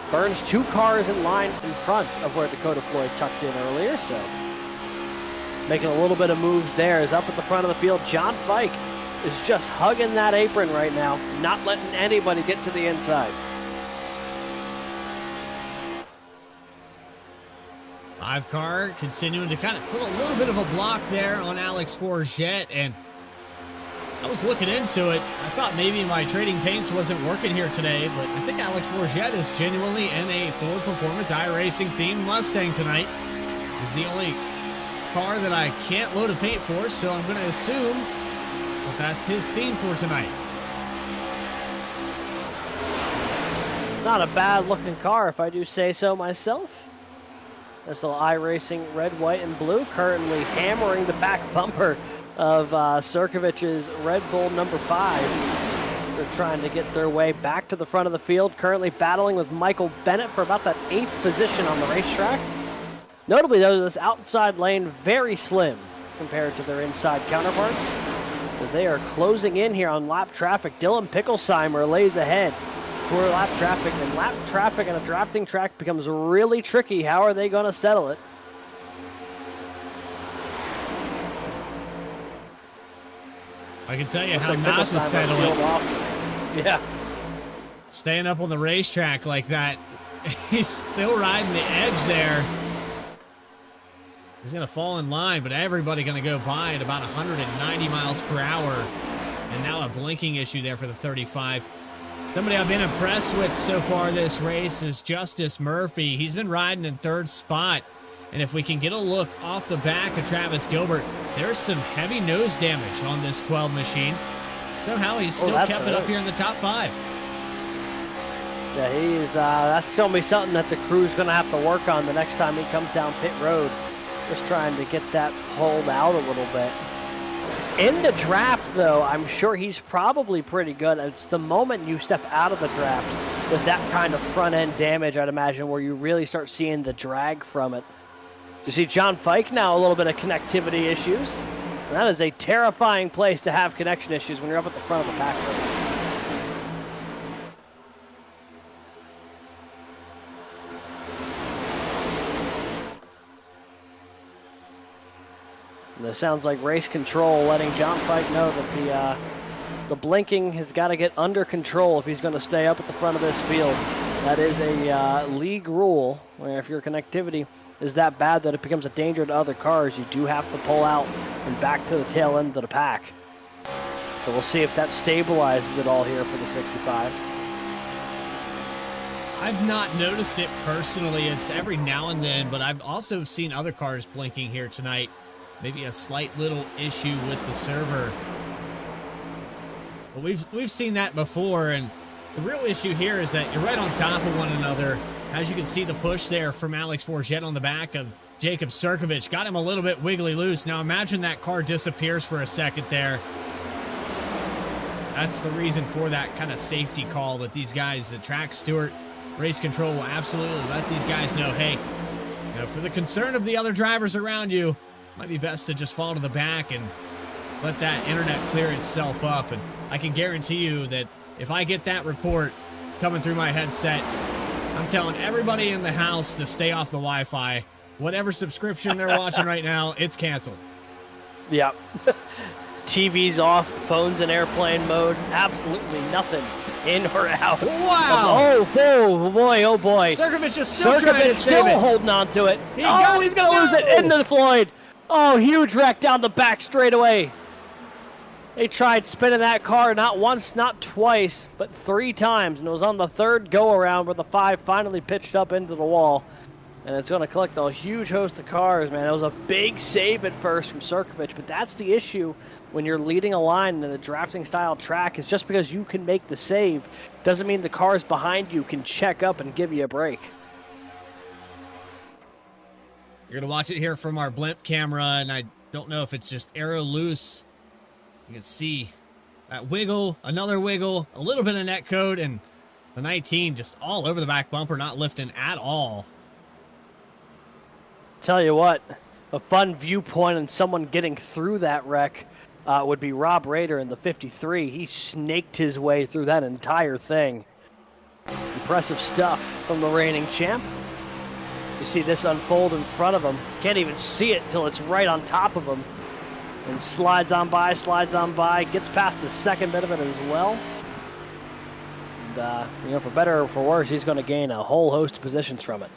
Burns 2 cars in line in front of where Dakota Floyd tucked in earlier, so making a little bit of moves there. Is up at the front of the field. John Fike is just hugging that apron right now, not letting anybody get to the inside. 5 car continuing to kind of put a little bit of a block there on Alex Forget, and I was looking into it. I thought maybe my trading paints wasn't working here today, but I think Alex Forget is genuinely in a Ford Performance iRacing themed Mustang tonight. Is the only car that I can't load a paint for, so I'm going to assume that that's his theme for tonight. Not a bad looking car, if I do say so myself. This little iRacing red, white, and blue currently hammering the back bumper of Sirkovich's Red Bull number 5. They're trying to get their way back to the front of the field, currently battling with Michael Bennett for about that 8th position on the racetrack. Notably, though, this outside lane very slim compared to their inside counterparts, as they are closing in here on lap traffic. Dylan Pickelsheimer lays ahead. Poor lap traffic, and lap traffic on a drafting track becomes really tricky. How are they going to settle it? I can tell you Looks how like not to settle it. Yeah. Staying up on the racetrack like that. He's still riding the edge there. He's going to fall in line, but everybody going to go by at about 190 miles per hour. And now a blinking issue there for the 35. Somebody I've been impressed with so far this race is Justice Murphy. He's been riding in 3rd spot. And if we can get a look off the back of Travis Gilbert, there's some heavy nose damage on this 12 machine. Somehow he's still kept it up here in the top 5. Yeah, he's that's going to be something that the crew's going to have to work on the next time he comes down pit road. Just trying to get that pulled out a little bit. In the draft, though, I'm sure he's probably pretty good. It's the moment you step out of the draft with that kind of front-end damage, I'd imagine, where you really start seeing the drag from it. You see John Fike now, a little bit of connectivity issues. And that is a terrifying place to have connection issues when you're up at the front of the pack race. And it sounds like race control letting John Fike know that the blinking has got to get under control if he's going to stay up at the front of this field. That is a league rule where if your connectivity is that bad that it becomes a danger to other cars, you do have to pull out and back to the tail end of the pack. So we'll see if that stabilizes it all here for the 65. I've not noticed it personally. It's every now and then, but I've also seen other cars blinking here tonight. Maybe a slight little issue with the server. But we've seen that before, and the real issue here is that you're right on top of one another. As you can see, the push there from Alex Forget on the back of Jacob Sirkovich got him a little bit wiggly loose. Now imagine that car disappears for a second there. That's the reason for that kind of safety call that these guys, the track steward, race control will absolutely let these guys know, hey, you know, for the concern of the other drivers around you, might be best to just fall to the back and let that internet clear itself up. And I can guarantee you that if I get that report coming through my headset, I'm telling everybody in the house to stay off the Wi-Fi. Whatever subscription they're watching right now, it's canceled. Yeah. TV's off, phones in airplane mode, absolutely nothing in or out. Wow! Oh boy, oh boy. Sirkovich is still trying to save it. Holding on to it. He got he's it. going to lose it into the Floyd. Oh, huge wreck down the back straightaway. They tried spinning that car not once, not twice, but 3 times, and it was on the 3rd go-around where the 5 finally pitched up into the wall. And it's going to collect a huge host of cars, man. It was a big save at first from Sirkovich, but that's the issue when you're leading a line in a drafting-style track, is just because you can make the save doesn't mean the cars behind you can check up and give you a break. You're going to watch it here from our blimp camera, and I don't know if it's just aero loose. You can see that wiggle, another wiggle, a little bit of net code, and the 19 just all over the back bumper, not lifting at all. Tell you what, a fun viewpoint on someone getting through that wreck would be Rob Rader in the 53. He snaked his way through that entire thing. Impressive stuff from the reigning champ. To see this unfold in front of him. Can't even see it till it's right on top of him. And slides on by, gets past the second bit of it as well. And, you know, for better or for worse, he's going to gain a whole host of positions from it.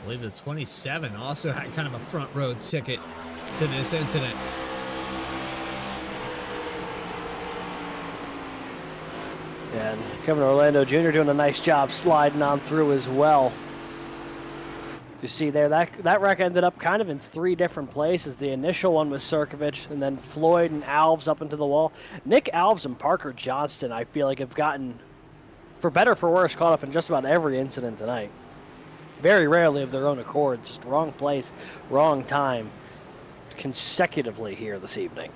I believe the 27 also had kind of a front row ticket to this incident. And Kevin Orlando Jr. doing a nice job sliding on through as well. So you see there, that wreck ended up kind of in three different places. The initial one was Sirkovich, and then Floyd and Alves up into the wall. Nick Alves and Parker Johnston, I feel like, have gotten, for better or for worse, caught up in just about every incident tonight. Very rarely of their own accord, just wrong place, wrong time, consecutively here this evening.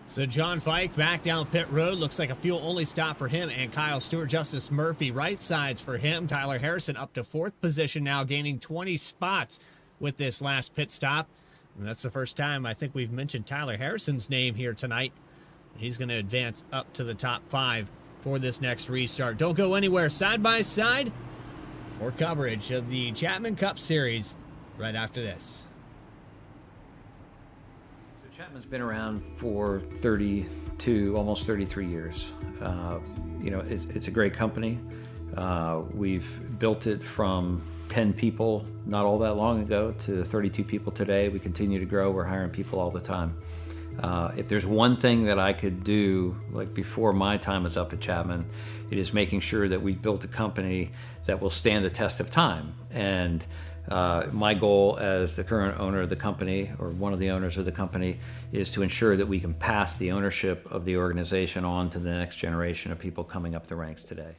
So John Fike back down pit road. Looks like a fuel-only stop for him and Kyle Stewart. Justice Murphy right sides for him. Tyler Harrison up to fourth position now, gaining 20 spots with this last pit stop. And that's the first time I think we've mentioned Tyler Harrison's name here tonight. He's going to advance up to the top 5 for this next restart. Don't go anywhere. Side by side, more coverage of the Chapman Cup Series right after this. Chapman's been around for 32, almost 33 years. You know, it's a great company. We've built it from 10 people not all that long ago to 32 people today. We continue to grow. We're hiring people all the time. If there's one thing that I could do, like before my time is up at Chapman, it is making sure that we built a company that will stand the test of time. And my goal as the current owner of the company, or one of the owners of the company, is to ensure that we can pass the ownership of the organization on to the next generation of people coming up the ranks today.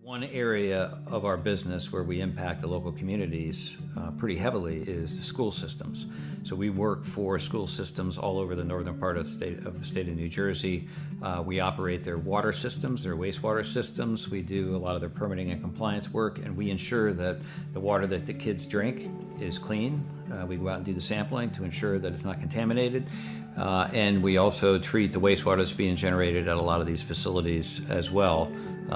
One area of our business where we impact the local communities pretty heavily is the school systems. So we work for school systems all over the northern part of the state of New Jersey. We operate their water systems, their wastewater systems. We do a lot of their permitting and compliance work, and we ensure that the water that the kids drink is clean. We go out and do the sampling to ensure that it's not contaminated. And we also treat the wastewater that's being generated at a lot of these facilities as well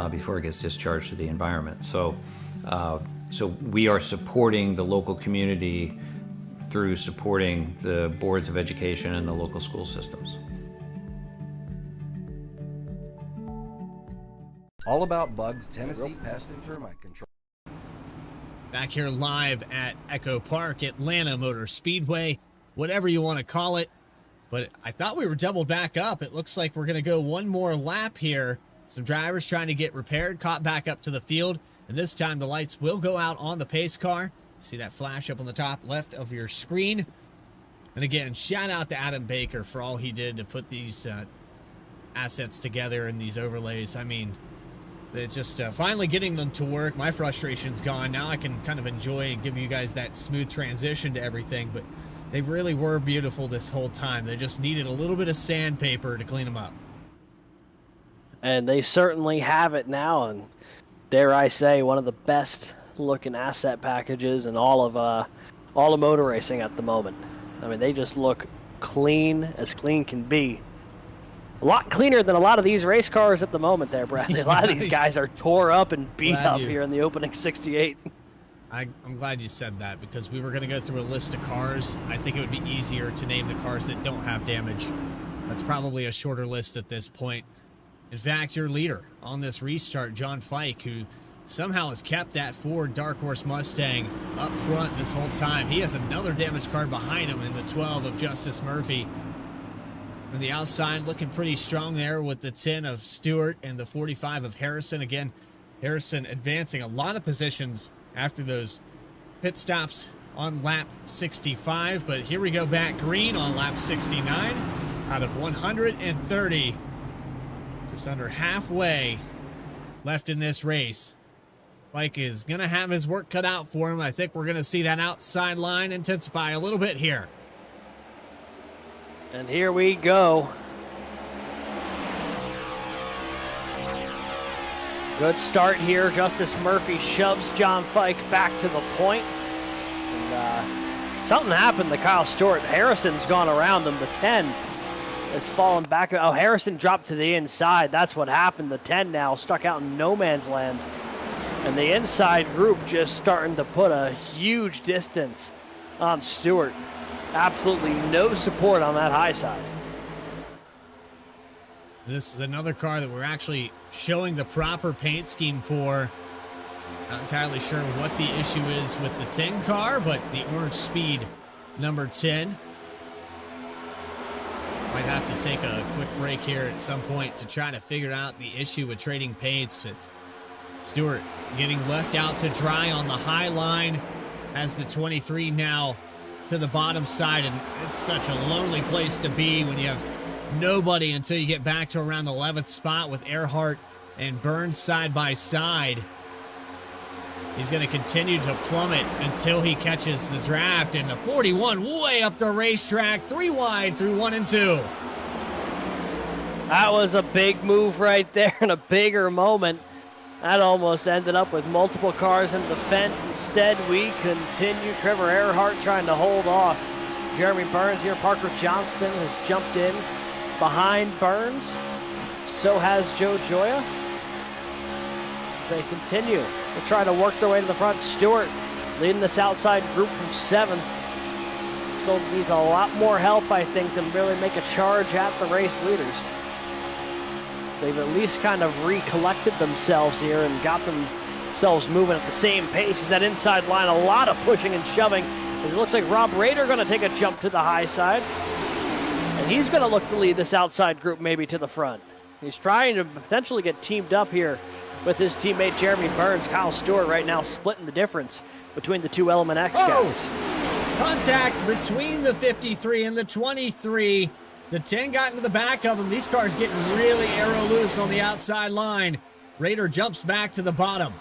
before it gets discharged to the environment. So we are supporting the local community through supporting the boards of education and the local school systems. All About Bugs, Tennessee Pest and Termite Control. Back here live at Echo Park, Atlanta Motor Speedway, whatever you want to call it. But I thought we were doubled back up. It looks like we're going to go one more lap here. Some drivers trying to get repaired, caught back up to the field. And this time the lights will go out on the pace car. See that flash up on the top left of your screen. And again, shout out to Adam Baker for all he did to put these assets together and these overlays. I mean, it's just finally getting them to work. My frustration's gone. Now I can kind of enjoy and give you guys that smooth transition to everything. But they really were beautiful this whole time. They just needed a little bit of sandpaper to clean them up. And they certainly have it now. And dare I say, one of the best looking asset packages in all of motor racing at the moment. I mean, they just look clean as clean can be. A lot cleaner than a lot of these race cars at the moment there, Bradley. A lot of these guys are tore up and beat up here in the opening 68. I'm glad you said that, because we were going to go through a list of cars. I think it would be easier to name the cars that don't have damage. That's probably a shorter list at this point. In fact, your leader on this restart, John Fike, who somehow has kept that Ford Dark Horse Mustang up front this whole time. He has another damaged car behind him in the 12 of Justice Murphy. On the outside, looking pretty strong there with the 10 of Stewart and the 45 of Harrison. Again, Harrison advancing a lot of positions after those pit stops on lap 65. But here we go back green on lap 69 out of 130. Just under halfway left in this race. Mike is going to have his work cut out for him. I think we're going to see that outside line intensify a little bit here. And here we go. Good start here. Justice Murphy shoves John Fike back to the point. And something happened to Kyle Stewart. Harrison's gone around him. The 10 has fallen back. Oh, Harrison dropped to the inside. That's what happened. The 10 now stuck out in no man's land. And the inside group just starting to put a huge distance on Stewart. Absolutely no support on that high side. This is another car that we're actually showing the proper paint scheme for. Not entirely sure what the issue is with the 10 car, but the orange speed number 10. Might have to take a quick break here at some point to try to figure out the issue with trading paints. But Stewart getting left out to dry on the high line as the 23 now to the bottom side, and it's such a lonely place to be when you have nobody until you get back to around the 11th spot with Erhardt and Burns side by side. He's going to continue to plummet until he catches the draft, and the 41 way up the racetrack, 3 wide through 1 and 2. That was a big move right there and a bigger moment. That almost ended up with multiple cars in the fence. Instead, we continue. Trevor Erhardt trying to hold off Jeremy Burns here. Parker Johnston has jumped in behind Burns. So has Joe Joya. They continue to try to work their way to the front. Stewart leading this outside group from 7th. So needs a lot more help, I think, to really make a charge at the race leaders. They've at least kind of recollected themselves here and got themselves moving at the same pace as that inside line. A lot of pushing and shoving. It looks like Rob Rader going to take a jump to the high side. And he's going to look to lead this outside group maybe to the front. He's trying to potentially get teamed up here with his teammate Jeremy Burns. Kyle Stewart right now splitting the difference between the two Element X guys. Contact between the 53 and the 23. The 10 got into the back of them. These cars getting really arrow loose on the outside line. Raider jumps back to the bottom.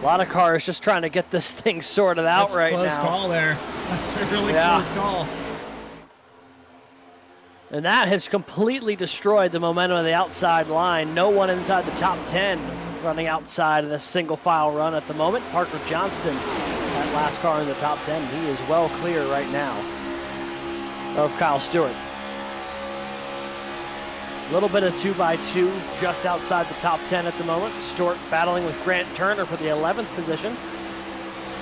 A lot of cars just trying to get this thing sorted out. That's right now. Close call there. That's a really close call. And that has completely destroyed the momentum of the outside line. No one inside the top 10 running outside of this single file run at the moment. Parker Johnston, that last car in the top 10, he is well clear right now of Kyle Stewart. A little bit of 2x2 just outside the top 10 at the moment. Stewart battling with Grant Turner for the 11th position.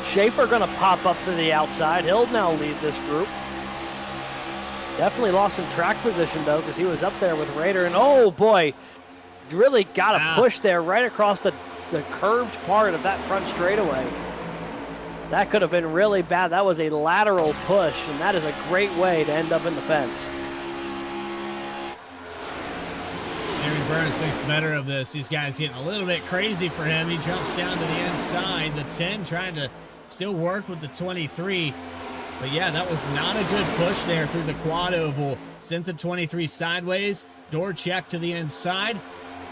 Schaefer going to pop up to the outside. He'll now lead this group. Definitely lost some track position, though, because he was up there with Rader. And, oh, boy, really got a push there right across the curved part of that front straightaway. That could have been really bad. That was a lateral push, and that is a great way to end up in the fence. Jeremy Burns thinks better of this. These guys getting a little bit crazy for him. He jumps down to the inside. The 10 trying to still work with the 23. But yeah, that was not a good push there through the quad oval. Sent the 23 sideways. Door check to the inside.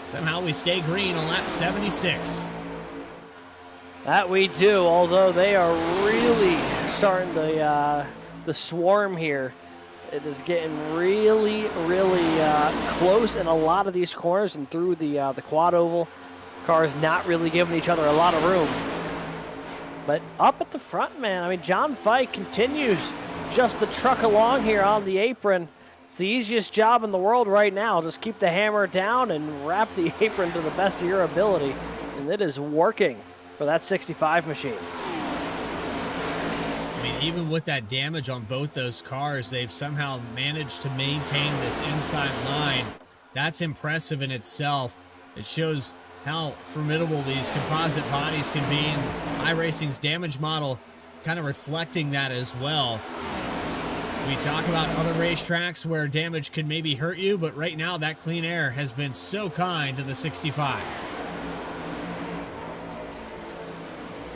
Somehow we stay green on lap 76. That we do, although they are really starting the swarm here. It is getting really, really close in a lot of these corners and through the quad oval. Cars not really giving each other a lot of room. But up at the front, man, I mean, John Fike continues just the truck along here on the apron. It's the easiest job in the world right now. Just keep the hammer down and wrap the apron to the best of your ability. And it is working for that 65 machine. I mean, even with that damage on both those cars, they've somehow managed to maintain this inside line. That's impressive in itself. It shows how formidable these composite bodies can be, and iRacing's damage model kind of reflecting that as well. We talk about other racetracks where damage can maybe hurt you, but right now that clean air has been so kind to the 65.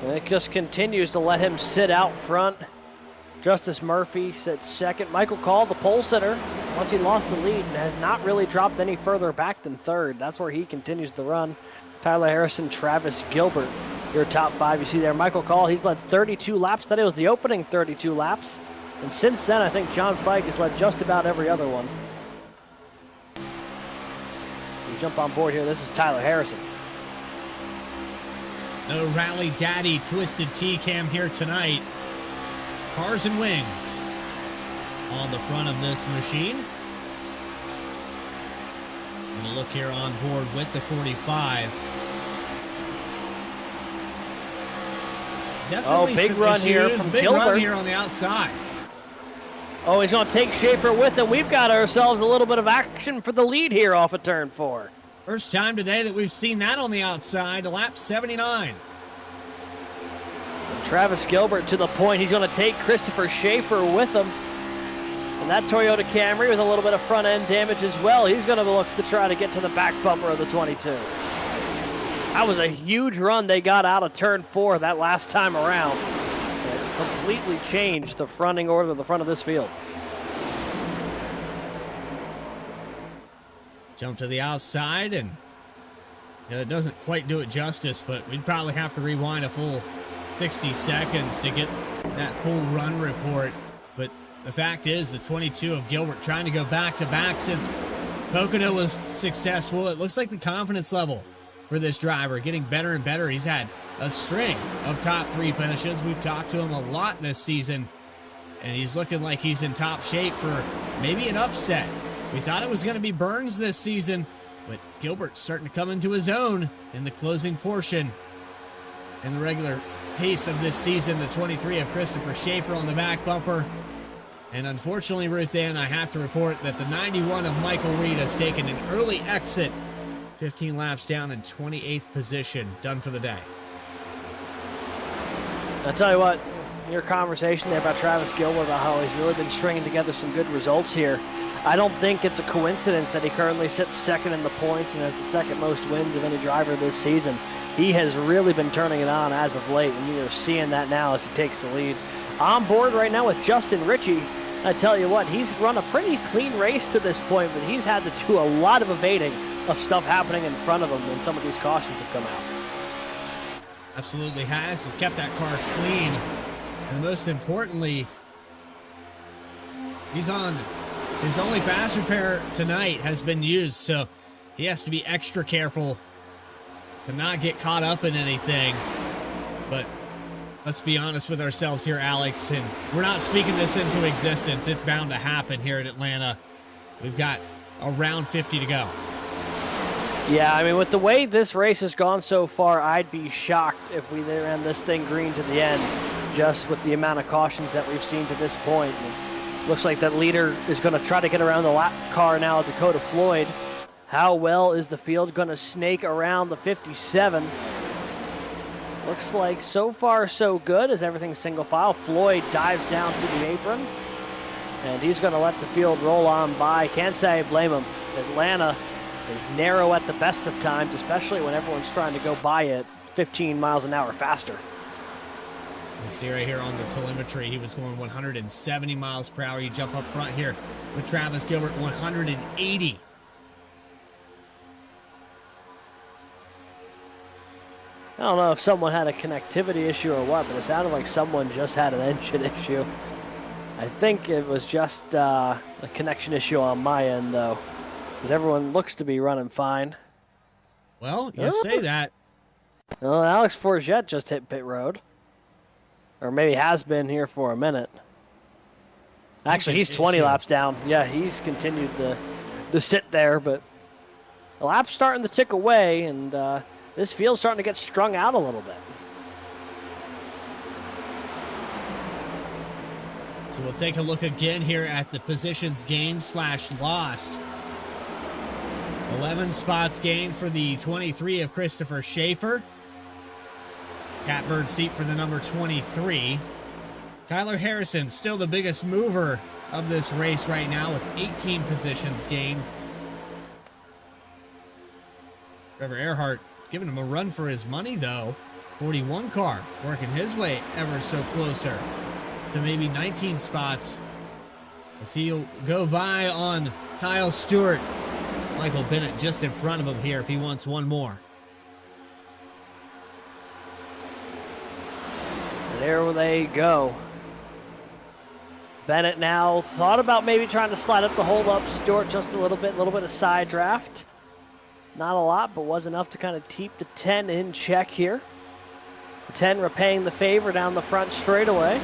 And it just continues to let him sit out front. Justice Murphy sits second. Michael Call, the pole sitter, once he lost the lead, and has not really dropped any further back than third. That's where he continues the run. Tyler Harrison, Travis Gilbert, your top five. You see there, Michael Call, he's led 32 laps. That was the opening 32 laps. And since then, I think John Fike has led just about every other one. We jump on board here. This is Tyler Harrison. No Rally Daddy Twisted T-Cam here tonight. Cars and wings on the front of this machine. And a look here on board with the 45. Definitely big run here from big Gilbert. Run here on the outside. Oh, he's going to take Schaefer with him. We've got ourselves a little bit of action for the lead here off of turn 4. First time today that we've seen that on the outside, lap 79. Travis Gilbert to the point. He's going to take Christopher Schaefer with him. And that Toyota Camry with a little bit of front end damage as well. He's going to look to try to get to the back bumper of the 22. That was a huge run they got out of turn 4 that last time around. It completely changed the fronting order of the front of this field. Jump to the outside, and that doesn't quite do it justice, but we'd probably have to rewind a full 60 seconds to get that full run report. But the fact is, the 22 of Gilbert trying to go back-to-back since Pocono was successful. It looks like the confidence level for this driver getting better and better. He's had a string of top 3 finishes. We've talked to him a lot this season, and he's looking like he's in top shape for maybe an upset. We thought it was going to be Burns this season, but Gilbert's starting to come into his own in the closing portion. In the regular pace of this season, the 23 of Christopher Schaefer on the back bumper. And unfortunately, Ruth Ann, I have to report that the 91 of Michael Reed has taken an early exit, 15 laps down in 28th position, done for the day. I'll tell you what, your conversation there about Travis Gilbert, about how he's really been stringing together some good results here. I don't think it's a coincidence that he currently sits second in the points and has the second most wins of any driver this season. He has really been turning it on as of late, and you're seeing that now as he takes the lead. On board right now with Justin Ritchie. I tell you what, he's run a pretty clean race to this point, but he's had to do a lot of evading of stuff happening in front of him when some of these cautions have come out. Absolutely has. He's kept that car clean. And most importantly, he's on his only fast repair tonight has been used, so he has to be extra careful to not get caught up in anything. But let's be honest with ourselves here, Alex, and we're not speaking this into existence. It's bound to happen here at Atlanta. We've got around 50 to go. Yeah, I mean, with the way this race has gone so far, I'd be shocked if we ran this thing green to the end, just with the amount of cautions that we've seen to this point. And looks like that leader is going to try to get around the lap car now, Dakota Floyd. How well is the field going to snake around the 57? Looks like so far so good as everything's single file. Floyd dives down to the apron, and he's going to let the field roll on by. Can't say I blame him. Atlanta is narrow at the best of times, especially when everyone's trying to go by it 15 miles an hour faster. You see right here on the telemetry, he was going 170 miles per hour. You jump up front here with Travis Gilbert, 180. I don't know if someone had a connectivity issue or what, but it sounded like someone just had an engine issue. I think it was just a connection issue on my end, though, because everyone looks to be running fine. Well, you say that. Well, Alex Forget just hit pit road. Or maybe has been here for a minute. Actually, he's 20 laps down. Yeah, he's continued the sit there, but the lap's starting to tick away, and this field's starting to get strung out a little bit. So we'll take a look again here at the positions gained / lost. 11 spots gained for the 23 of Christopher Schaefer. Catbird seat for the number 23. Tyler Harrison, still the biggest mover of this race right now with 18 positions gained. Trevor Erhardt giving him a run for his money, though. 41 car working his way ever so closer to maybe 19 spots as he'll go by on Kyle Stewart. Michael Bennett just in front of him here if he wants one more. There they go. Bennett now thought about maybe trying to slide up the hold up Stewart just a little bit of side draft. Not a lot, but was enough to kind of keep the 10 in check here. The 10 repaying the favor down the front straightaway.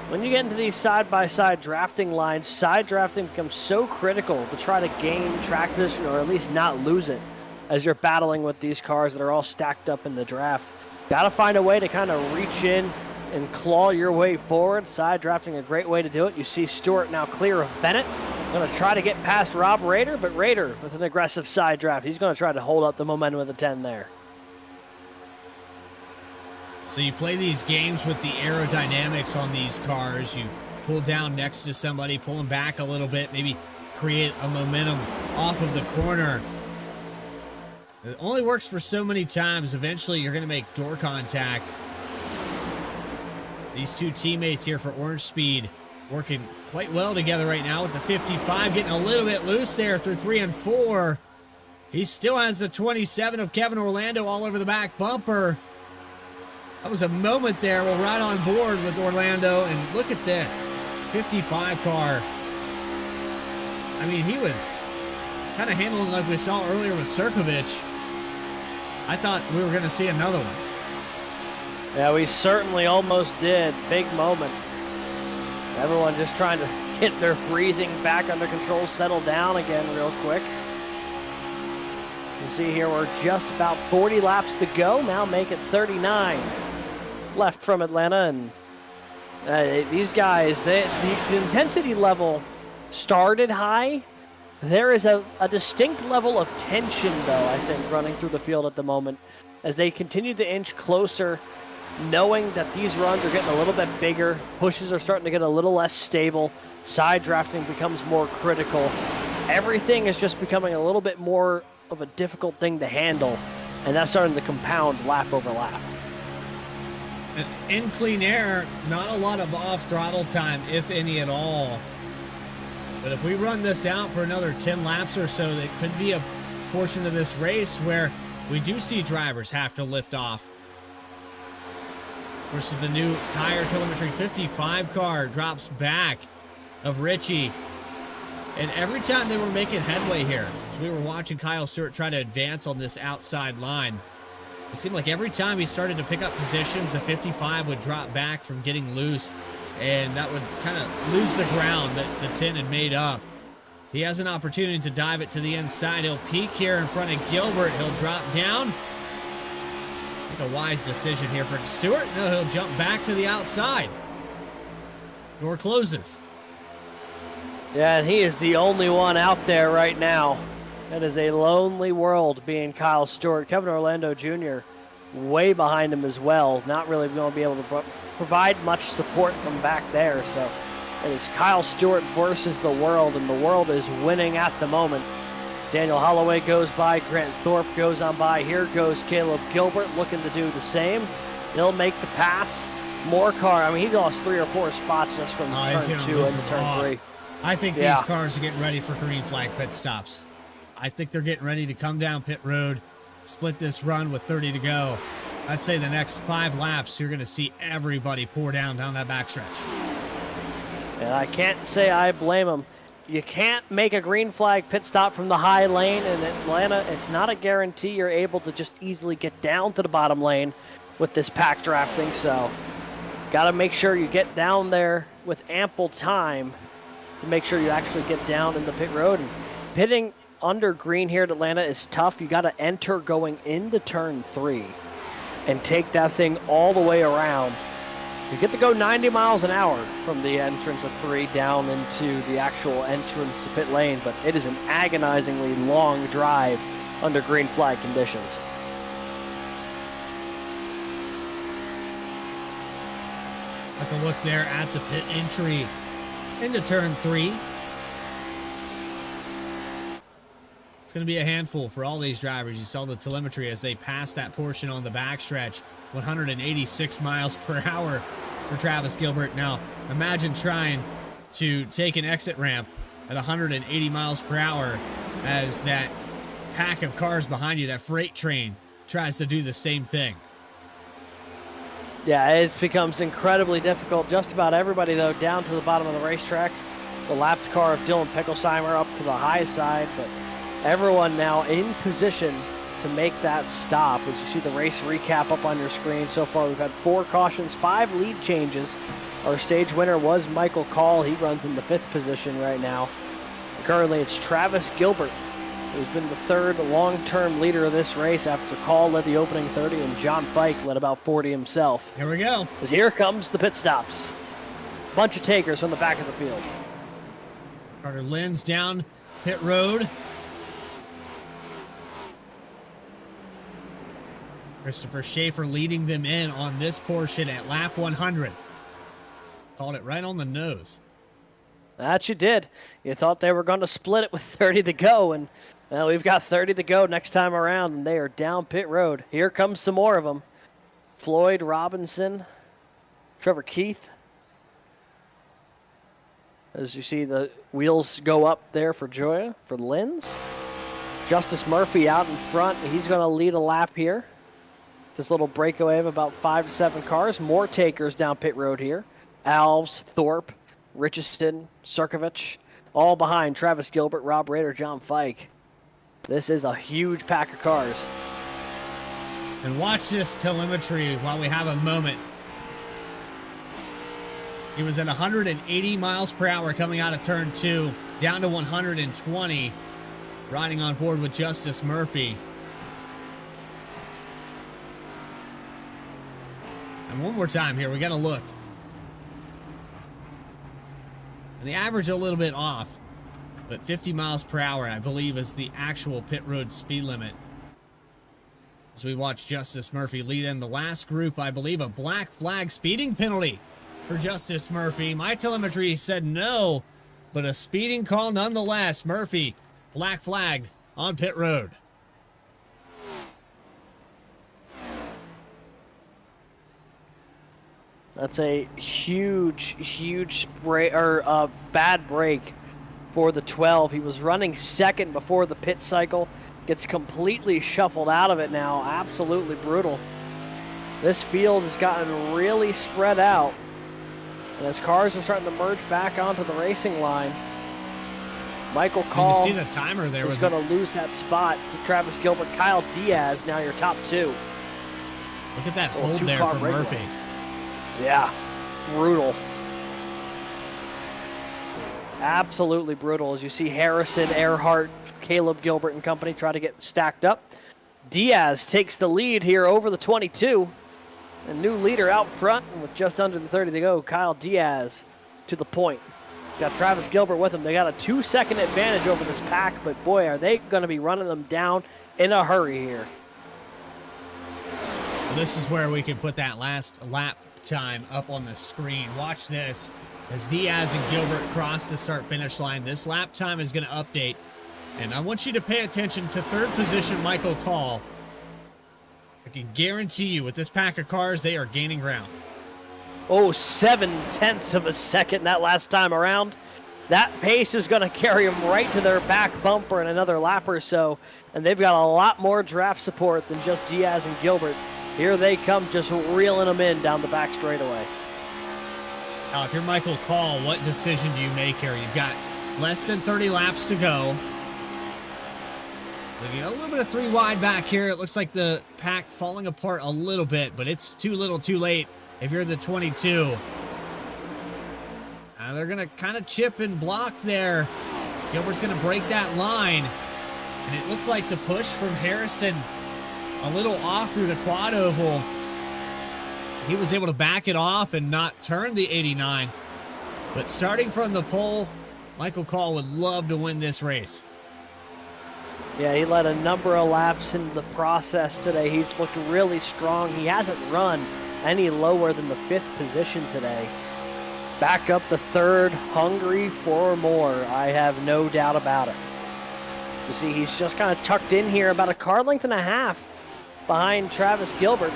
When you get into these side-by-side drafting lines, side drafting becomes so critical to try to gain track position or at least not lose it as you're battling with these cars that are all stacked up in the draft. Got to find a way to kind of reach in and claw your way forward. Side drafting a great way to do it. You see Stewart now clear of Bennett. Going to try to get past Rob Rader, but Rader with an aggressive side draft. He's going to try to hold up the momentum with the 10 there. So you play these games with the aerodynamics on these cars. You pull down next to somebody, pull them back a little bit, maybe create a momentum off of the corner. It only works for so many times. Eventually, you're going to make door contact. These two teammates here for Orange Speed working quite well together right now with the 55, getting a little bit loose there through 3 and 4. He still has the 27 of Kevin Orlando all over the back bumper. That was a moment there. We'll ride on board with Orlando, and look at this 55 car. I mean, he was kind of handling like we saw earlier with Sirkovich. I thought we were going to see another one. Yeah, we certainly almost did. Big moment. Everyone just trying to get their breathing back under control, settle down again real quick. You see here we're just about 40 laps to go. Now make it 39 left from Atlanta. And these guys, the intensity level started high. There is a distinct level of tension, though, I think, running through the field at the moment as they continue to inch closer, knowing that these runs are getting a little bit bigger, pushes are starting to get a little less stable, side drafting becomes more critical. Everything is just becoming a little bit more of a difficult thing to handle, and that's starting to compound lap over lap. In clean air, not a lot of off-throttle time, if any at all. But if we run this out for another 10 laps or so, that could be a portion of this race where we do see drivers have to lift off. Of course, with the new tire telemetry 55 car drops back of Richie. And every time they were making headway here, as we were watching Kyle Stewart try to advance on this outside line, it seemed like every time he started to pick up positions, the 55 would drop back from getting loose, and that would kind of lose the ground that the 10 had made up. He has an opportunity to dive it to the inside. He'll peak here in front of Gilbert. He'll drop down. I think a wise decision here for Stewart. No, he'll jump back to the outside. Door closes. Yeah, and he is the only one out there right now. It is a lonely world being Kyle Stewart. Kevin Orlando Jr. way behind him as well. Not really going to be able to provide much support from back there. So it is Kyle Stewart versus the world, and the world is winning at the moment. Daniel Holloway goes by. Grant Thorpe goes on by. Here goes Caleb Gilbert looking to do the same. He'll make the pass. More car. I mean, he lost 3 or 4 spots just from turn 2 into turn 3. I think these cars are getting ready for green flag pit stops. I think they're getting ready to come down pit road, split this run with 30 to go. I'd say the next 5 laps, you're going to see everybody pour down that backstretch. And I can't say I blame them. You can't make a green flag pit stop from the high lane in Atlanta. It's not a guarantee you're able to just easily get down to the bottom lane with this pack drafting. So got to make sure you get down there with ample time to make sure you actually get down in the pit road. And pitting under green here at Atlanta is tough. You got to enter going into turn 3 and take that thing all the way around. You get to go 90 miles an hour from the entrance of 3 down into the actual entrance to pit lane, but it is an agonizingly long drive under green flag conditions. That's a look there at the pit entry into turn 3. It's going to be a handful for all these drivers. You saw the telemetry as they passed that portion on the backstretch. 186 miles per hour for Travis Gilbert. Now, imagine trying to take an exit ramp at 180 miles per hour as that pack of cars behind you, that freight train, tries to do the same thing. Yeah, it becomes incredibly difficult. Just about everybody, though, down to the bottom of the racetrack. The lapped car of Dylan Picklesheimer up to the high side, but everyone now in position to make that stop. As you see the race recap up on your screen, so far we've had 4 cautions, 5 lead changes. Our stage winner was Michael Call. He runs in the 5th position right now. Currently it's Travis Gilbert, who's been the 3rd long-term leader of this race after Call led the opening 30 and John Fike led about 40 himself. Here we go. As here comes the pit stops. Bunch of takers from the back of the field. Carter Lynn's down pit road. Christopher Schaefer leading them in on this portion at lap 100. Called it right on the nose. That you did. You thought they were going to split it with 30 to go, and well, we've got 30 to go next time around, and they are down pit road. Here comes some more of them. Floyd Robinson, Trevor Keith. As you see the wheels go up there for Joya, for Linz. Justice Murphy out in front. He's going to lead a lap here. This little breakaway of about 5 to 7 cars. More takers down pit road here. Alves, Thorpe, Richardson, Sirkovich, all behind Travis Gilbert, Rob Rader, John Fike. This is a huge pack of cars. And watch this telemetry while we have a moment. He was at 180 miles per hour coming out of turn 2, down to 120, riding on board with Justice Murphy. And one more time here, we got to look. And the average a little bit off, but 50 miles per hour, I believe, is the actual pit road speed limit. As we watch Justice Murphy lead in the last group, I believe a black flag speeding penalty for Justice Murphy. My telemetry said no, but a speeding call nonetheless. Murphy, black flag on pit road. That's a huge bad break for the 12. He was running second before the pit cycle. Gets completely shuffled out of it now. Absolutely brutal. This field has gotten really spread out. And as cars are starting to merge back onto the racing line, Michael Call you see the timer there is going to lose that spot to Travis Gilbert. Kyle Diaz, now your top 2. Look at that hold there for Murphy. Yeah, brutal. Absolutely brutal. As you see Harrison, Erhardt, Caleb Gilbert and company try to get stacked up. Diaz takes the lead here over the 22. A new leader out front, and with just under the 30 to go, Kyle Diaz to the point. Got Travis Gilbert with him. They got a 2-second advantage over this pack, but boy, are they going to be running them down in a hurry here. Well, this is where we can put that last lap time up on the screen. Watch this as Diaz and Gilbert cross the start-finish line. This lap time is going to update, and I want you to pay attention to 3rd position Michael Call. I can guarantee you with this pack of cars, they are gaining ground. Oh, 7/10 of a second that last time around. That pace is going to carry them right to their back bumper in another lap or so, and they've got a lot more draft support than just Diaz and Gilbert. Here they come, just reeling them in down the back straightaway. Now, if you're Michael Call, what decision do you make here? You've got less than 30 laps to go. Looking at a little bit of 3 wide back here. It looks like the pack falling apart a little bit, but it's too little too late if you're the 22. They're going to kind of chip and block there. Gilbert's going to break that line. And it looked like the push from Harrison a little off through the quad oval. He was able to back it off and not turn the 89. But starting from the pole, Michael Call would love to win this race. Yeah, he led a number of laps in the process today. He's looked really strong. He hasn't run any lower than the 5th position today. Back up the 3rd, hungry for more. I have no doubt about it. You see, he's just kind of tucked in here, about a car length and a half behind Travis Gilbert.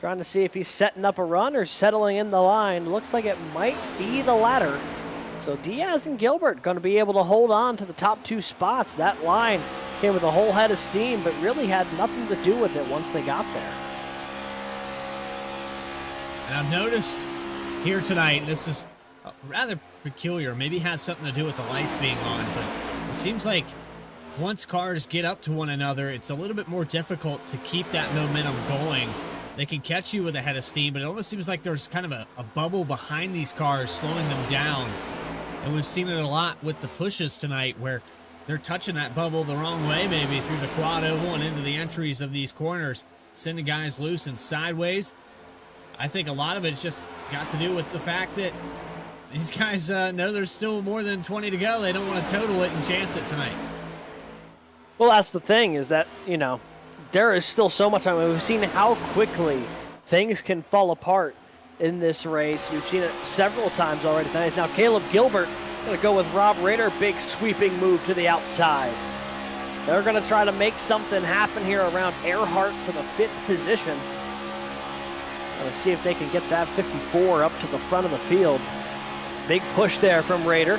Trying to see if he's setting up a run or settling in the line. Looks like it might be the latter. So Diaz and Gilbert going to be able to hold on to the top 2 spots. That line came with a whole head of steam, but really had nothing to do with it once they got there. And I've noticed here tonight, this is rather peculiar. Maybe has something to do with the lights being on, but it seems like once cars get up to one another, it's a little bit more difficult to keep that momentum going. They can catch you with a head of steam, but it almost seems like there's kind of a bubble behind these cars slowing them down. And we've seen it a lot with the pushes tonight where they're touching that bubble the wrong way, maybe through the quad oval and into the entries of these corners, sending guys loose and sideways. I think a lot of it's just got to do with the fact that these guys know there's still more than 20 to go. They don't want to total it and chance it tonight. Well, that's the thing, is that, you know, there is still so much time. We've seen how quickly things can fall apart in this race. We've seen it several times already tonight. Now Caleb Gilbert going to go with Rob Rader. Big sweeping move to the outside. They're going to try to make something happen here around Erhardt for the 5th position. Let's see if they can get that 54 up to the front of the field. Big push there from Rader.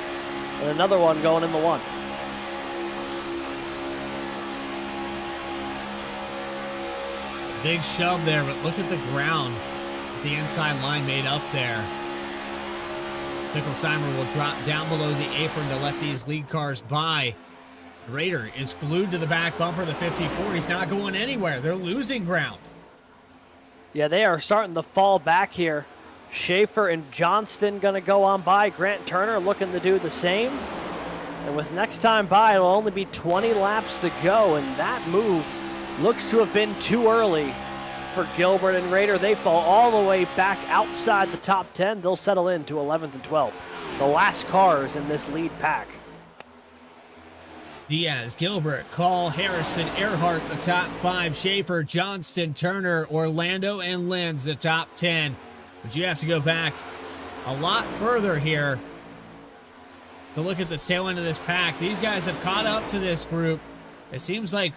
And another one going in the 1. Big shove there, but look at the ground with the inside line made up there. Spicklesheimer will drop down below the apron to let these lead cars by. Rader is glued to the back bumper of the 54. He's not going anywhere. They're losing ground. Yeah, they are starting to fall back here. Schaefer and Johnston going to go on by. Grant Turner looking to do the same. And with next time by, it'll only be 20 laps to go, and that move looks to have been too early for Gilbert and Rader. They fall all the way back outside the top 10. They'll settle into 11th and 12th. The last cars in this lead pack. Diaz, Gilbert, Call, Harrison, Erhardt, the top 5. Schaefer, Johnston, Turner, Orlando, and Lenz, the top 10. But you have to go back a lot further here to look at the tail end of this pack. These guys have caught up to this group. It seems like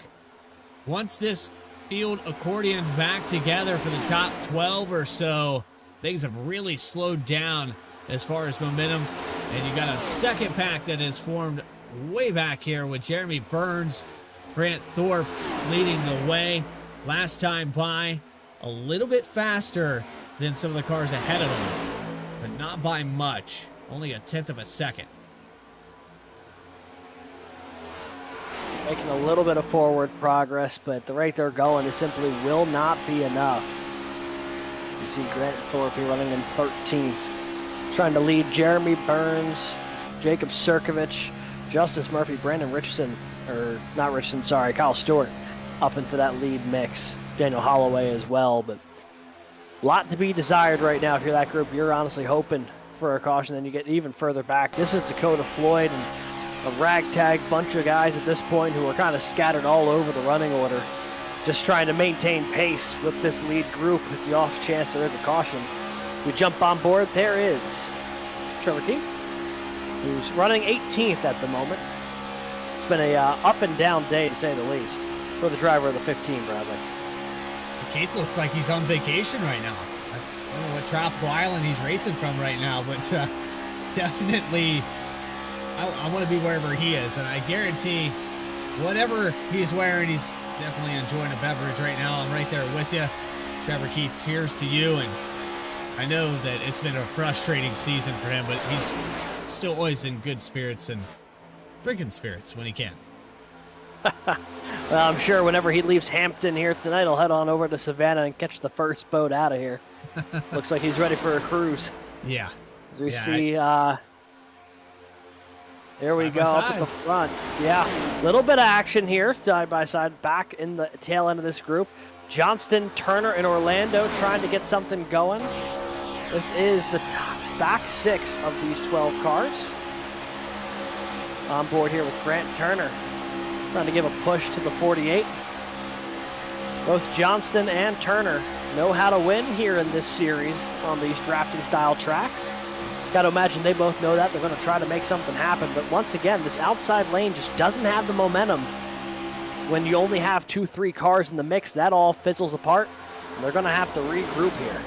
once this field accordioned back together for the top 12 or so, things have really slowed down as far as momentum. And you got a second pack that is formed way back here with Jeremy Burns, Grant Thorpe leading the way. Last time by, a little bit faster than some of the cars ahead of them, but not by much, only a 1/10 of a second. Making a little bit of forward progress, but at the rate they're going, it simply will not be enough. You see Grant Thorpe running in 13th, trying to lead Jeremy Burns, Jacob Sirkovich, Justice Murphy, Brandon Richardson, or not Richardson, sorry, Kyle Stewart, up into that lead mix. Daniel Holloway as well, but a lot to be desired right now. If you're that group, you're honestly hoping for a caution, then you get even further back. This is Dakota Floyd and a ragtag bunch of guys at this point who are kind of scattered all over the running order, just trying to maintain pace with this lead group with the off chance there is a caution. We jump on board. There is Trevor Keith, who's running 18th at the moment. It's been a up and down day, to say the least, for the driver of the 15, Bradley. Keith looks like he's on vacation right now. I don't know what tropical island he's racing from right now, but definitely I want to be wherever he is, and I guarantee whatever he's wearing, he's definitely enjoying a beverage right now. I'm right there with you. Trevor Keith, cheers to you, and I know that it's been a frustrating season for him, but he's still always in good spirits and drinking spirits when he can. Well, I'm sure whenever he leaves Hampton here tonight, he'll head on over to Savannah and catch the first boat out of here. Looks like he's ready for a cruise. Yeah, As we Yeah, see, there we Side by go, up at side. the front. Yeah, a little bit of action here, side by side, back in the tail end of this group. Johnston, Turner, and Orlando trying to get something going. This is the back 6 of these 12 cars. On board here with Grant Turner, trying to give a push to the 48. Both Johnston and Turner know how to win here in this series on these drafting style tracks. Got to imagine they both know that. They're going to try to make something happen. But once again, this outside lane just doesn't have the momentum. When you only have 2-3 cars in the mix, that all fizzles apart. And they're going to have to regroup here.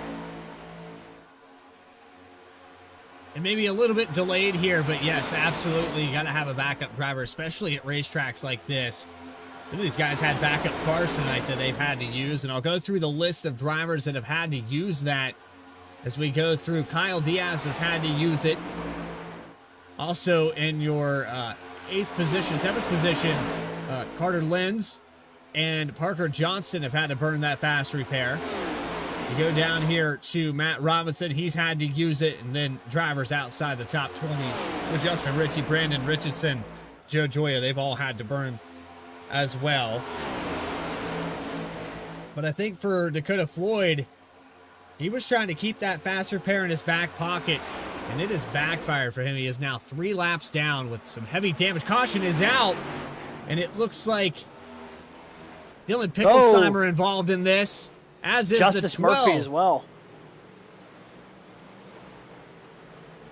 And maybe a little bit delayed here, but yes, absolutely, you got to have a backup driver, especially at racetracks like this. Some of these guys had backup cars tonight that they've had to use, and I'll go through the list of drivers that have had to use that as we go through. Kyle Diaz has had to use it. Also in your 8th position, 7th position, Carter Lenz and Parker Johnston have had to burn that fast repair. You go down here to Matt Robinson, he's had to use it, and then drivers outside the top 20 with Justin Ritchie, Brandon Richardson, Joe Joya, they've all had to burn as well. But I think for Dakota Floyd, he was trying to keep that fast repair in his back pocket, and it has backfired for him. He is now 3 laps down with some heavy damage. Caution is out, and it looks like Dylan Picklesheimer involved in this, as is Justice the 12. Murphy as well.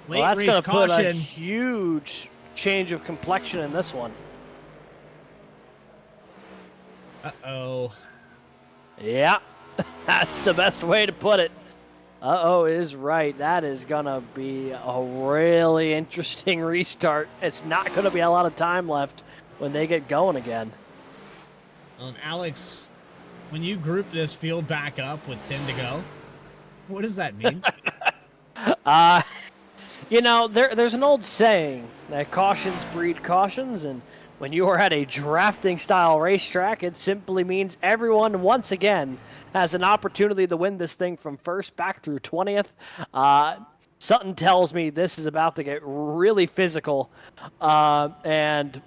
Late Well, that's race going to put a caution. huge change of complexion in this one. Uh-oh. Yeah, that's the best way to put it. Uh-oh is right. That is going to be a really interesting restart. It's not going to be a lot of time left when they get going again. And Alex, when you group this field back up with 10 to go, what does that mean? You know, there's an old saying that cautions breed cautions, and when you are at a drafting style racetrack, it simply means everyone once again has an opportunity to win this thing from first back through 20th. Something tells me this is about to get really physical, and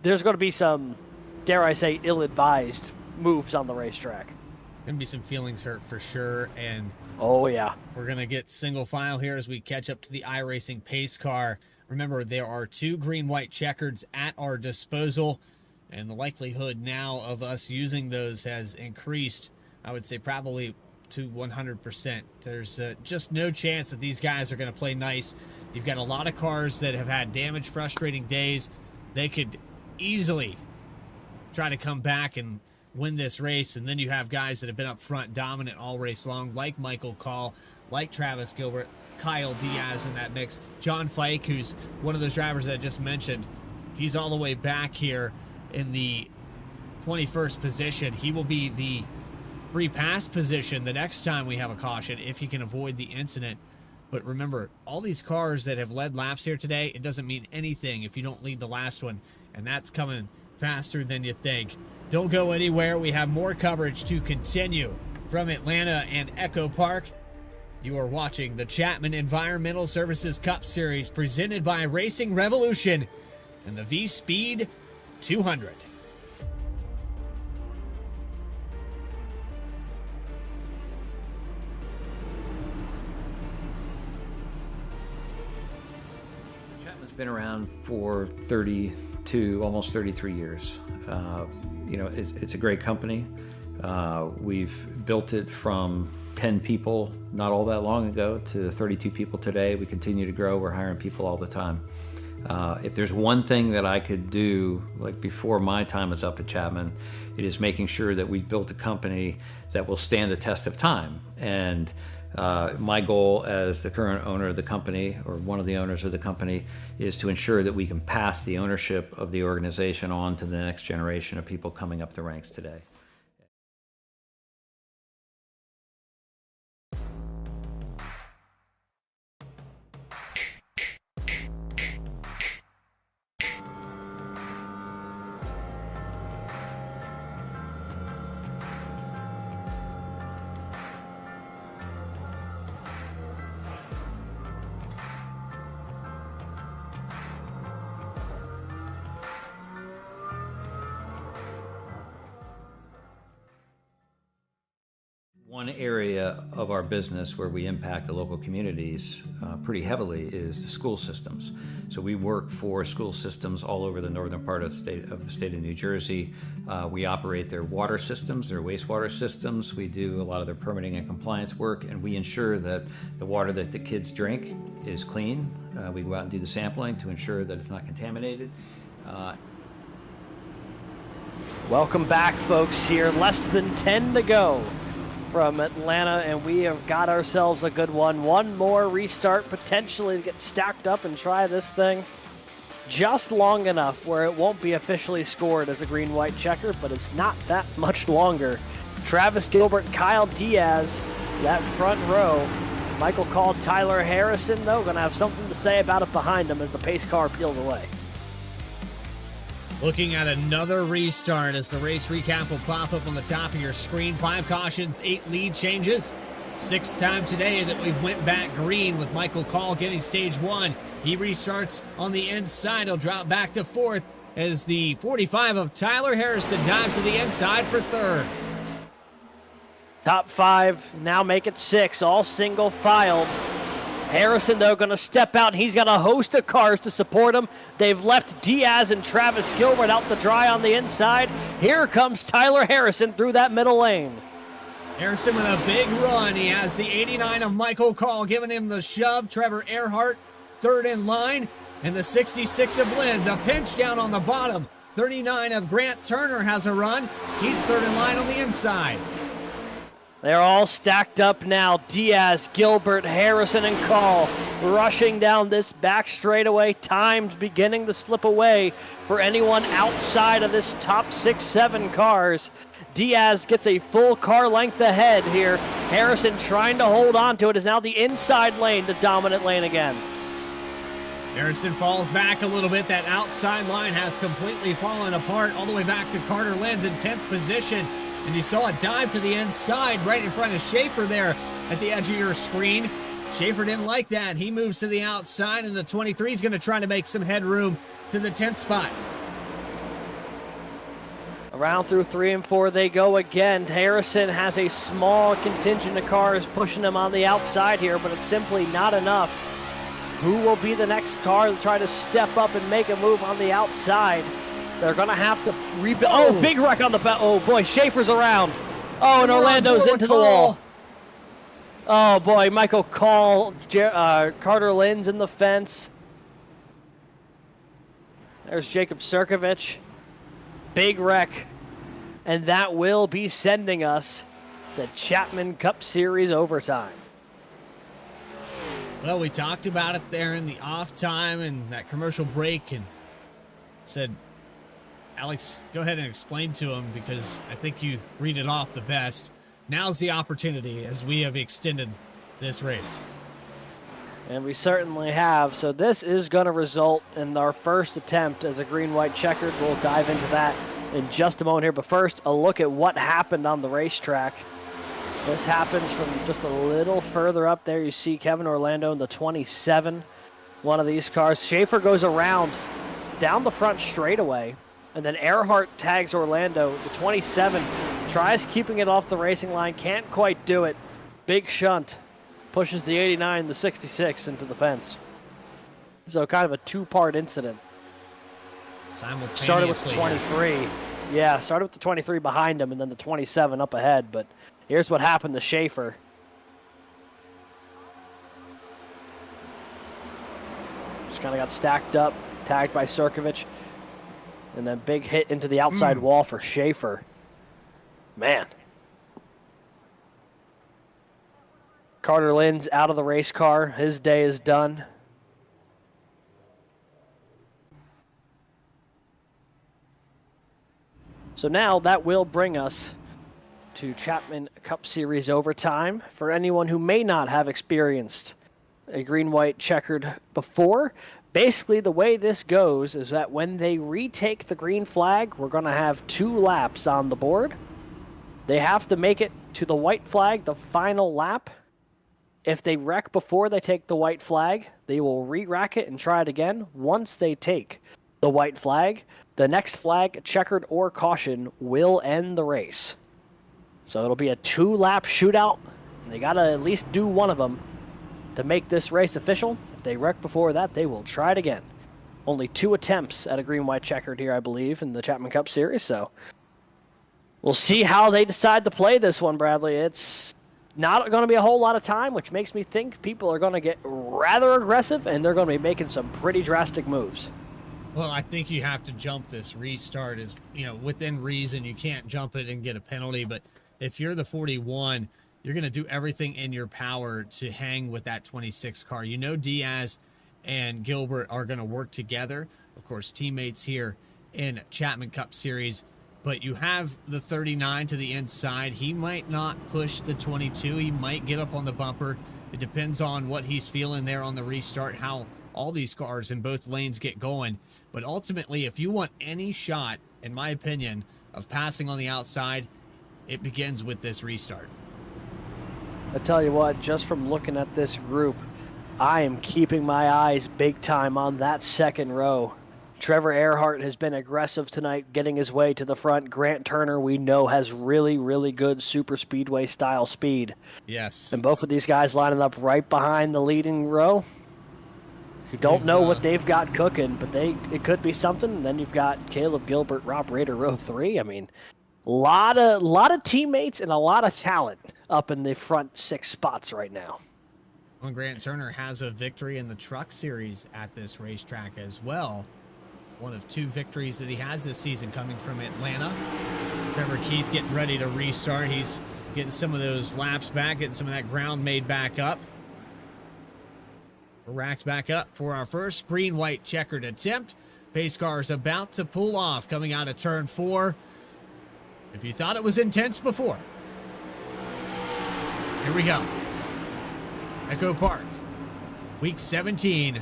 there's going to be some, dare I say, ill-advised moves on the racetrack. There's going to be some feelings hurt for sure, and Oh, yeah. we're going to get single file here as we catch up to the iRacing pace car. Remember, there are 2 green-white checkers at our disposal, and the likelihood now of us using those has increased, I would say, probably to 100%. There's just no chance that these guys are going to play nice. You've got a lot of cars that have had damage, frustrating days. They could easily try to come back and win this race, and then you have guys that have been up front dominant all race long, like Michael Call, like Travis Gilbert, Kyle Diaz in that mix. John Fike, who's one of those drivers that I just mentioned, he's all the way back here in the 21st position. He will be the free pass position the next time we have a caution if he can avoid the incident. But remember, all these cars that have led laps here today, it doesn't mean anything if you don't lead the last one, and that's coming faster than you think. Don't go anywhere. We have more coverage to continue from Atlanta and Echo Park. You are watching the Chapman Environmental Services Cup Series presented by Racing Revolution and the VSPEED 200. Chapman's been around for 32, almost 33 years. You know, it's a great company. We've built it from 10 people not all that long ago to 32 people today. We continue to grow. We're hiring people all the time. If there's one thing that I could do, like before my time is up at Chapman, it is making sure that we built a company that will stand the test of time. And my goal as the current owner of the company, or one of the owners of the company, is to ensure that we can pass the ownership of the organization on to the next generation of people coming up the ranks today. One area of our business where we impact the local communities pretty heavily is the school systems. So we work for school systems all over the northern part of the state of New Jersey. We operate their water systems, their wastewater systems. We do a lot of their permitting and compliance work, and we ensure that the water that the kids drink is clean. We go out and do the sampling to ensure that it's not contaminated. Welcome back, folks. Here, less than 10 to go from Atlanta, and we have got ourselves a good one. One more restart, potentially to get stacked up and try this thing just long enough where it won't be officially scored as a green-white checker, but it's not that much longer. Travis Gilbert, Kyle Diaz, that front row. Michael Call, Tyler Harrison, though, going to have something to say about it behind him as the pace car peels away. Looking at another restart as the race recap will pop up on the top of your screen. 5 cautions, 8 lead changes. 6th time today that we've went back green with Michael Call getting stage 1. He restarts on the inside. He'll drop back to 4th as the 45 of Tyler Harrison dives to the inside for 3rd. Top 5 now make it 6, all single filed. Harrison, though, going to step out. He's got a host of cars to support him. They've left Diaz and Travis Gilbert out to dry on the inside. Here comes Tyler Harrison through that middle lane. Harrison with a big run. He has the 89 of Michael Call giving him the shove. Trevor Erhardt, 3rd in line. And the 66 of Lynn's, a pinch down on the bottom. 39 of Grant Turner has a run. He's 3rd in line on the inside. They're all stacked up now. Diaz, Gilbert, Harrison, and Call rushing down this back straightaway. Timed beginning to slip away for anyone outside of this top 6-7 cars. Diaz gets a full car length ahead here. Harrison trying to hold on to it is now the inside lane, the dominant lane again. Harrison falls back a little bit. That outside line has completely fallen apart all the way back to Carter Lenz in 10th position. And you saw a dive to the inside right in front of Schaefer there at the edge of your screen. Schaefer didn't like that. He moves to the outside, and the 23 is going to try to make some headroom to the 10th spot. Around through 3 and 4 they go again. Harrison has a small contingent of cars pushing him on the outside here, but it's simply not enough. Who will be the next car to try to step up and make a move on the outside? They're going to have to rebuild. Oh, big wreck on the back. Oh, boy, Schaefer's around. Oh, and Orlando's into the wall. Oh, boy, Michael Call, Carter Lynn's in the fence. There's Jacob Sirkovich. Big wreck. And that will be sending us to Chapman Cup Series overtime. Well, we talked about it there in the off time and that commercial break and said, Alex, go ahead and explain to him because I think you read it off the best. Now's the opportunity as we have extended this race. And we certainly have. So this is going to result in our first attempt as a green-white checkered. We'll dive into that in just a moment here. But first, a look at what happened on the racetrack. This happens from just a little further up there. You see Kevin Orlando in the 27, one of these cars. Schaefer goes around down the front straightaway. And then Erhardt tags Orlando. The 27 tries keeping it off the racing line. Can't quite do it. Big shunt. Pushes the 89, the 66 into the fence. So kind of a 2-part incident. Simultaneously. Started with the 23. Yeah, started with the 23 behind him and then the 27 up ahead. But here's what happened to Schaefer. Just kind of got stacked up, tagged by Sirkovich. And then big hit into the outside wall for Schaefer. Man. Carter Lynn's out of the race car. His day is done. So now that will bring us to Chapman Cup Series overtime. For anyone who may not have experienced a green-white checkered before, basically the way this goes is that when they retake the green flag, we're going to have 2 laps on the board. They have to make it to the white flag the final lap. If they wreck before they take the white flag, they will re-rack it and try it again. Once they take the white flag, the next flag, checkered or caution, will end the race. So it'll be a 2-lap shootout. They got to at least do one of them to make this race official. If they wreck before that, they will try it again. Only 2 attempts at a green-white checkered here, I believe, in the Chapman Cup Series. So we'll see how they decide to play this one, Bradley. It's not going to be a whole lot of time, which makes me think people are going to get rather aggressive, and they're going to be making some pretty drastic moves. Well, I think you have to jump this restart is, within reason. You can't jump it and get a penalty, but if you're the 41, you're going to do everything in your power to hang with that 26 car. Diaz and Gilbert are going to work together. Of course, teammates here in Chapman Cup Series, but you have the 39 to the inside. He might not push the 22. He might get up on the bumper. It depends on what he's feeling there on the restart, how all these cars in both lanes get going. But ultimately, if you want any shot, in my opinion, of passing on the outside, it begins with this restart. I tell you what, just from looking at this group, I am keeping my eyes big time on that second row. Trevor Erhardt has been aggressive tonight, getting his way to the front. Grant Turner, we know, has really, really good super speedway style speed. Yes. And both of these guys lining up right behind the leading row. You don't know what they've got cooking, but it could be something. And then you've got Caleb Gilbert, Rob Rader, row 3. I mean, a lot of teammates and a lot of talent up in the front 6 spots right now. Well, Grant Turner has a victory in the Truck Series at this racetrack as well. One of 2 victories that he has this season coming from Atlanta. Trevor Keith getting ready to restart. He's getting some of those laps back, getting some of that ground made back up. We're racked back up for our first green-white checkered attempt. Pace car is about to pull off coming out of turn 4. If you thought it was intense before, here we go. Echo Park, week 17.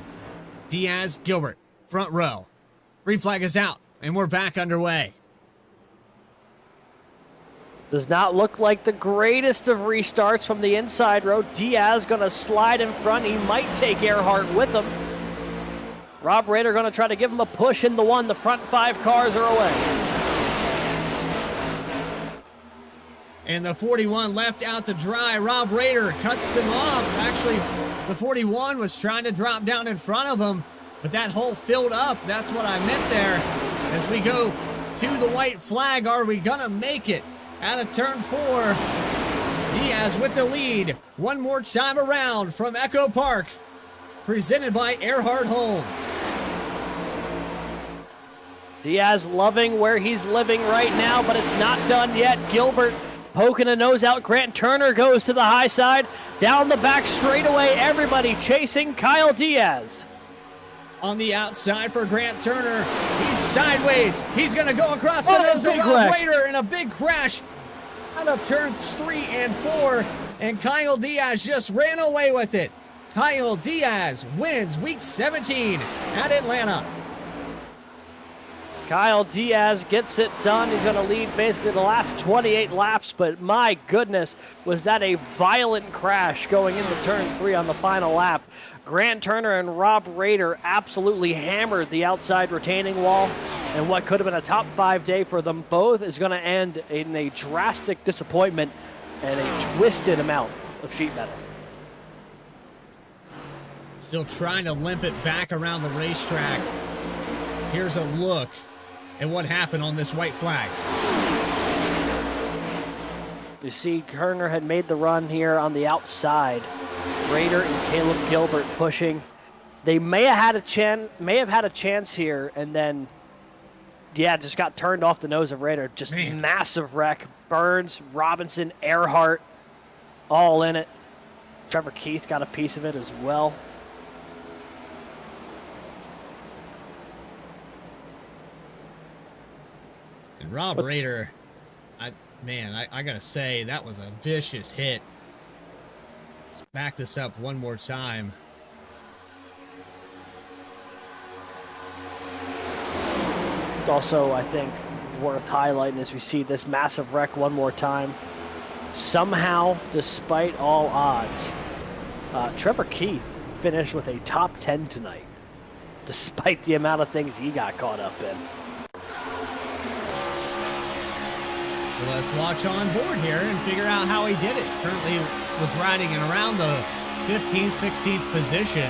Diaz, Gilbert, front row. Green flag is out, and we're back underway. Does not look like the greatest of restarts from the inside row. Diaz going to slide in front. He might take Erhardt with him. Rob Rader going to try to give him a push in the one. The front 5 cars are away. And the 41 left out to dry. Rob Rader cuts them off. Actually, the 41 was trying to drop down in front of him, but that hole filled up. That's what I meant there. As we go to the white flag, are we going to make it? Out of turn 4, Diaz with the lead. One more time around from Echo Park. Presented by Erhardt Homes. Diaz loving where he's living right now, but it's not done yet. Gilbert poking a nose out. Grant Turner goes to the high side. Down the back straightaway, everybody chasing Kyle Diaz. On the outside for Grant Turner. He's sideways. He's going to go across the nose of Rob Rader in a big crash out of turns 3 and 4. And Kyle Diaz just ran away with it. Kyle Diaz wins week 17 at Atlanta. Kyle Diaz gets it done. He's going to lead basically the last 28 laps, but my goodness, was that a violent crash going into turn 3 on the final lap. Grant Turner and Rob Rader absolutely hammered the outside retaining wall, and what could have been a top 5 day for them both is going to end in a drastic disappointment and a twisted amount of sheet metal. Still trying to limp it back around the racetrack. Here's a look at what happened on this white flag. You see Turner had made the run here on the outside. Rader and Caleb Gilbert pushing. They may have had a chance here, and then just got turned off the nose of Rader. Just massive wreck. Burns, Robinson, Erhardt, all in it. Trevor Keith got a piece of it as well. And Rob Rader, I gotta say, that was a vicious hit. Let's back this up one more time. Also, I think, worth highlighting as we see this massive wreck one more time. Somehow, despite all odds, Trevor Keith finished with a top 10 tonight, despite the amount of things he got caught up in. Let's watch on board here and figure out how he did it. Currently was riding in around the 15th, 16th position.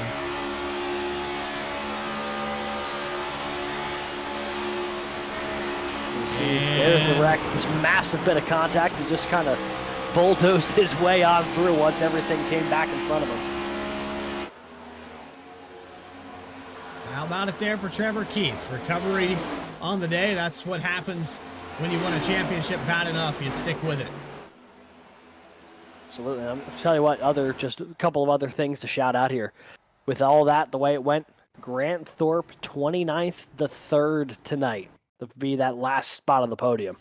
You see, there's the wreck. This massive bit of contact. He just kind of bulldozed his way on through once everything came back in front of him. How about it there for Trevor Keith? Recovery on the day. That's what happens when you win a championship bad enough. You stick with it. Absolutely. I'll tell you what, just a couple of other things to shout out here. With all that, the way it went, Grant Thorpe, 29th, the third tonight. To be that last spot on the podium.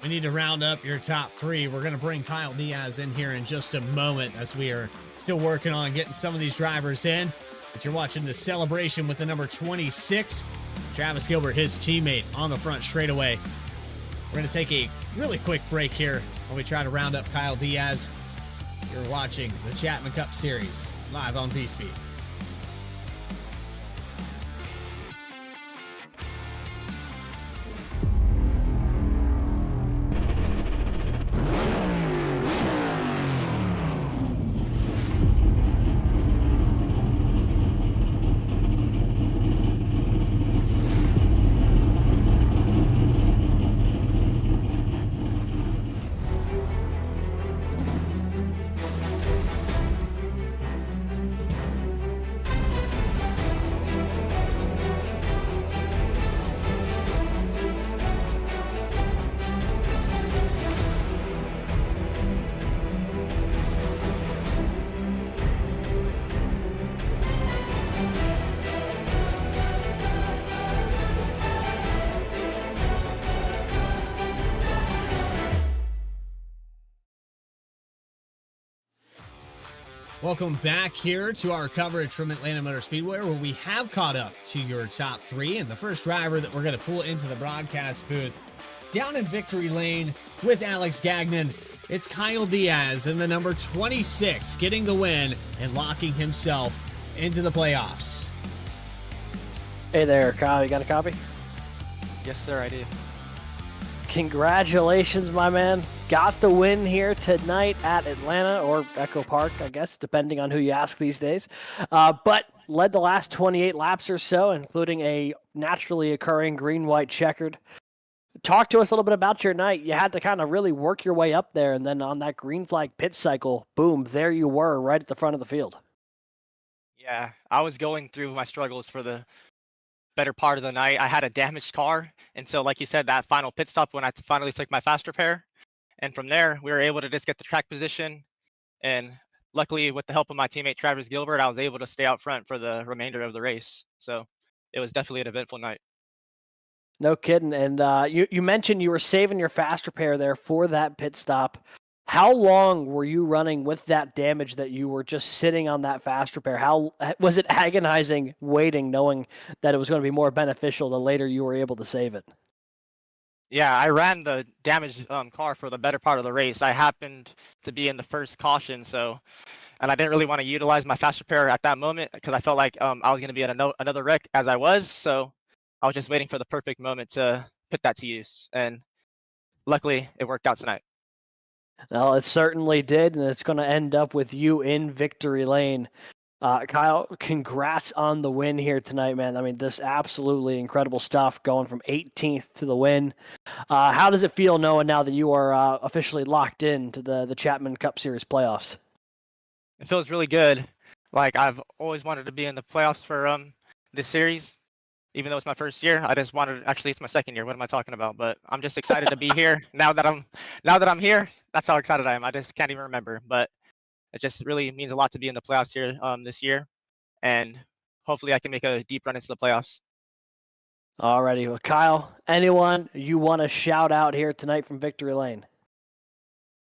We need to round up your top three. We're going to bring Kyle Diaz in here in just a moment as we are still working on getting some of these drivers in. But you're watching the celebration with the number 26, Travis Gilbert, his teammate, on the front straightaway. We're going to take a really quick break here while we try to round up Kyle Diaz. You're watching the Chapman Cup Series live on VSPEED. Welcome back here to our coverage from Atlanta Motor Speedway, where we have caught up to your top three. And the first driver that we're going to pull into the broadcast booth down in victory lane with Alex Gagnon, it's Kyle Diaz in the number 26, getting the win and locking himself into the playoffs. Hey there, Kyle. You got a copy? Yes, sir, I do. Congratulations, my man. Got the win here tonight at Atlanta, or Echo Park, I guess, depending on who you ask these days. But led the last 28 laps or so, including a naturally occurring green-white checkered. Talk to us a little bit about your night. You had to kind of really work your way up there, and then on that green flag pit cycle, boom, there you were right at the front of the field. Yeah, I was going through my struggles for the better part of the night. I had a damaged car until, like you said, that final pit stop when I finally took my fast repair. And from there, we were able to just get the track position. And luckily, with the help of my teammate, Travis Gilbert, I was able to stay out front for the remainder of the race. So it was definitely an eventful night. No kidding. And you mentioned you were saving your fast repair there for that pit stop. How long were you running with that damage that you were just sitting on that fast repair? How was it agonizing waiting, knowing that it was going to be more beneficial the later you were able to save it? Yeah, I ran the damaged car for the better part of the race. I happened to be in the first caution, and I didn't really want to utilize my fast repair at that moment because I felt like I was going to be at another wreck as I was. So I was just waiting for the perfect moment to put that to use. And luckily, it worked out tonight. Well, it certainly did, and it's going to end up with you in victory lane. Kyle, congrats on the win here tonight, man. I mean, this absolutely incredible stuff, going from 18th to the win. How does it feel knowing now that you are officially locked into the Chapman Cup Series playoffs? It feels really good. Like, I've always wanted to be in the playoffs for this series, even though it's my first year. Actually, it's my second year. What am I talking about? But I'm just excited to be here now that I'm here. That's how excited I am. I just can't even remember, but it just really means a lot to be in the playoffs here this year, and hopefully I can make a deep run into the playoffs. Alrighty, well, Kyle, anyone you want to shout out here tonight from Victory Lane?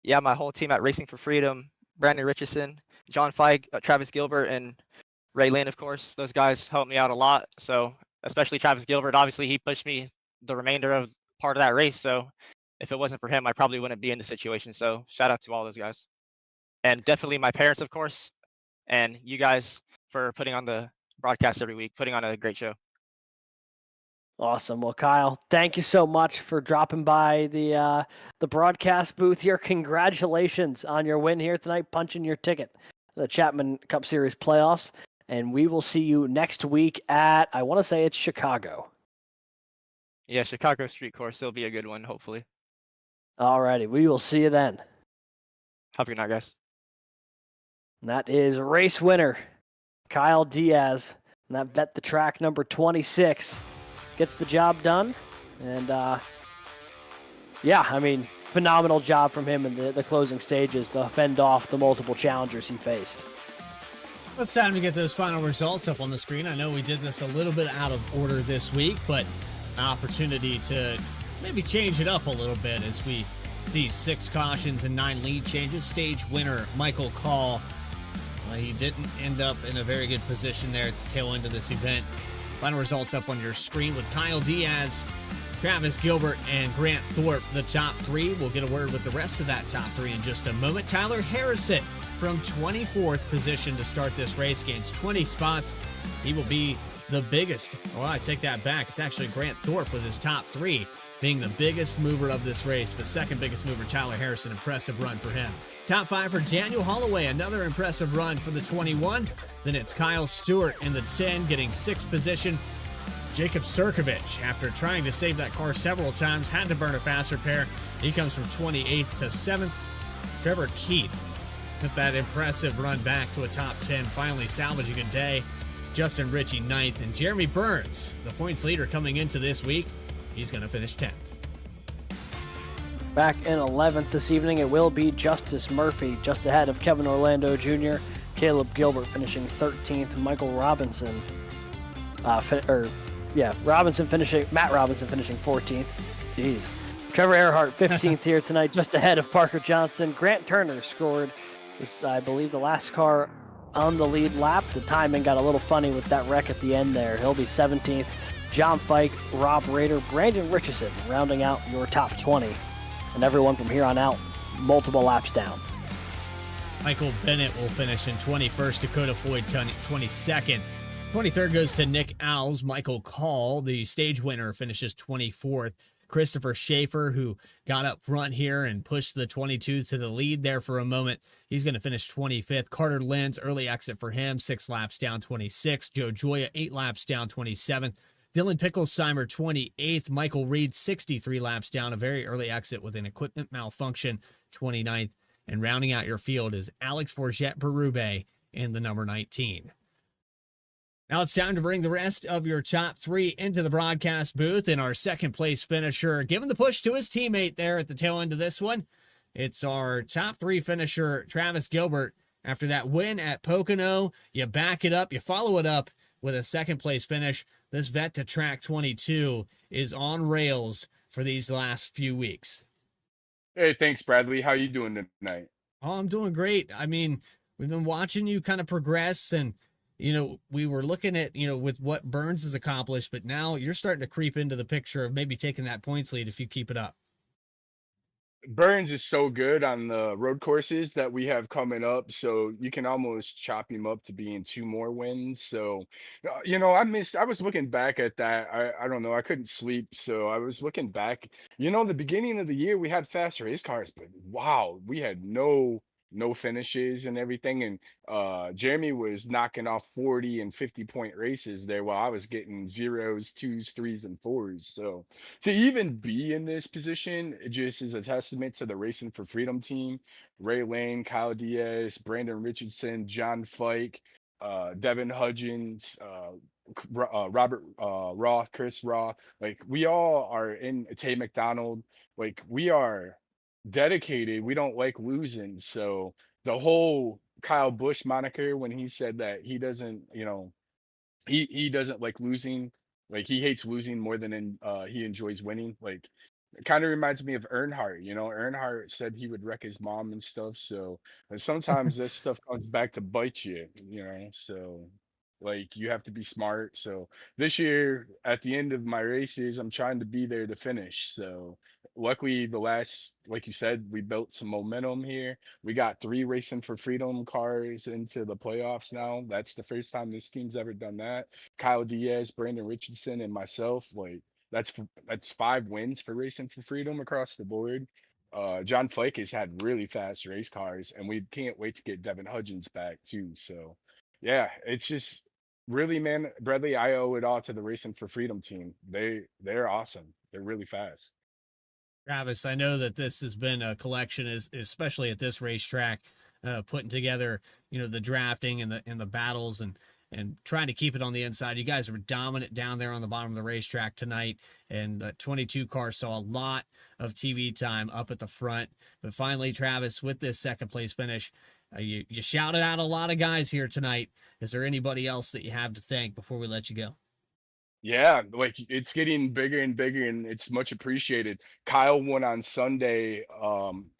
Yeah, my whole team at Racing for Freedom, Brandon Richardson, John Feig, Travis Gilbert, and Ray Lane, of course. Those guys helped me out a lot. So especially Travis Gilbert, obviously he pushed me the remainder of part of that race. So if it wasn't for him, I probably wouldn't be in the situation. So shout out to all those guys. And definitely my parents, of course, and you guys for putting on the broadcast every week, putting on a great show. Awesome. Well, Kyle, thank you so much for dropping by the broadcast booth here. Congratulations on your win here tonight, punching your ticket to the Chapman Cup Series playoffs. And we will see you next week at, I want to say it's Chicago. Yeah, Chicago Street Course. It'll be a good one, hopefully. All righty. We will see you then. Have a good night, guys. And that is race winner, Kyle Diaz. And that vet the track number 26 gets the job done. And yeah, I mean, phenomenal job from him in the closing stages to fend off the multiple challengers he faced. It's time to get those final results up on the screen. I know we did this a little bit out of order this week, but an opportunity to maybe change it up a little bit as we see 6 cautions and 9 lead changes. Stage winner, Michael Call. He didn't end up in a very good position there at the tail end of this event. Final results up on your screen with Kyle Diaz, Travis Gilbert, and Grant Thorpe, the top 3. We'll get a word with the rest of that top 3 in just a moment. Tyler Harrison from 24th position to start this race, gains 20 spots. He will be the biggest. Well, I take that back. It's actually Grant Thorpe with his top 3 being the biggest mover of this race, but second biggest mover, Tyler Harrison. Impressive run for him. Top 5 for Daniel Holloway, another impressive run for the 21. Then it's Kyle Stewart in the 10, getting 6th position. Jacob Sirkovich, after trying to save that car several times, had to burn a fast repair. He comes from 28th to 7th. Trevor Keith with that impressive run back to a top 10, finally salvaging a day. Justin Ritchie 9th, and Jeremy Burns, the points leader coming into this week, he's going to finish 10th. Back in 11th this evening, it will be Justice Murphy, just ahead of Kevin Orlando Jr., Caleb Gilbert finishing 13th, Michael Robinson, Matt Robinson finishing 14th. Jeez. Trevor Erhardt 15th here tonight, just ahead of Parker Johnston. Grant Turner scored, I believe, the last car on the lead lap. The timing got a little funny with that wreck at the end there. He'll be 17th. John Fike, Rob Rader, Brandon Richardson rounding out your top 20. And everyone from here on out, multiple laps down. Michael Bennett will finish in 21st, Dakota Floyd 22nd. 23rd goes to Nick Owls. Michael Call, the stage winner, finishes 24th. Christopher Schaefer, who got up front here and pushed the 22 to the lead there for a moment, he's going to finish 25th. Carter Lenz, early exit for him, 6 laps down, 26th. Joe Joya, 8 laps down, 27th. Dylan Picklesheimer, 28th. Michael Reed, 63 laps down, a very early exit with an equipment malfunction, 29th. And rounding out your field is Alex Forget Berube in the number 19. Now it's time to bring the rest of your top 3 into the broadcast booth. And our second place finisher, giving the push to his teammate there at the tail end of this one, it's our top 3 finisher, Travis Gilbert. After that win at Pocono, you back it up, you follow it up with a second place finish. This vet to track 22 is on rails for these last few weeks. Hey, thanks, Bradley. How you doing tonight? Oh, I'm doing great. I mean, we've been watching you kind of progress, and we were looking at, with what Burns has accomplished, but now you're starting to creep into the picture of maybe taking that points lead if you keep it up. Burns is so good on the road courses that we have coming up, so you can almost chop him up to being 2 more wins. So, I was looking back at that. I don't know. I couldn't sleep, so I was looking back. The beginning of the year we had fast race cars, but wow, we had no finishes and everything. And Jeremy was knocking off 40 and 50-point races there while I was getting 0s, 2s, 3s, and 4s. So to even be in this position, it just is a testament to the Racing for Freedom team. Ray Lane, Kyle Diaz, Brandon Richardson, John Fike, Devin Hudgens, Robert Roth, Chris Roth. Like, we all are in Tay McDonald. Like, we are dedicated. We don't like losing. So the whole Kyle Busch moniker, when he said that he doesn't, he doesn't like losing, like he hates losing more than he enjoys winning. Like, it kind of reminds me of Earnhardt. Earnhardt said he would wreck his mom and stuff. So and sometimes this stuff comes back to bite you. So like, you have to be smart. So this year, at the end of my races, I'm trying to be there to finish. So luckily, like you said, we built some momentum here. We got 3 Racing for Freedom cars into the playoffs now. That's the first time this team's ever done that. Kyle Diaz, Brandon Richardson, and myself, like, that's 5 wins for Racing for Freedom across the board. John Flake has had really fast race cars, and we can't wait to get Devin Hudgens back too. So, yeah, it's just really, man, Bradley, I owe it all to the Racing for Freedom team. They're awesome. They're really fast. Travis, I know that this has been a collection, especially at this racetrack, putting together, the drafting and the battles and trying to keep it on the inside. You guys were dominant down there on the bottom of the racetrack tonight, and that 22 car saw a lot of TV time up at the front. But finally, Travis, with this second place finish, you shouted out a lot of guys here tonight. Is there anybody else that you have to thank before we let you go? Yeah, like it's getting bigger and bigger, and it's much appreciated. Kyle won on Sunday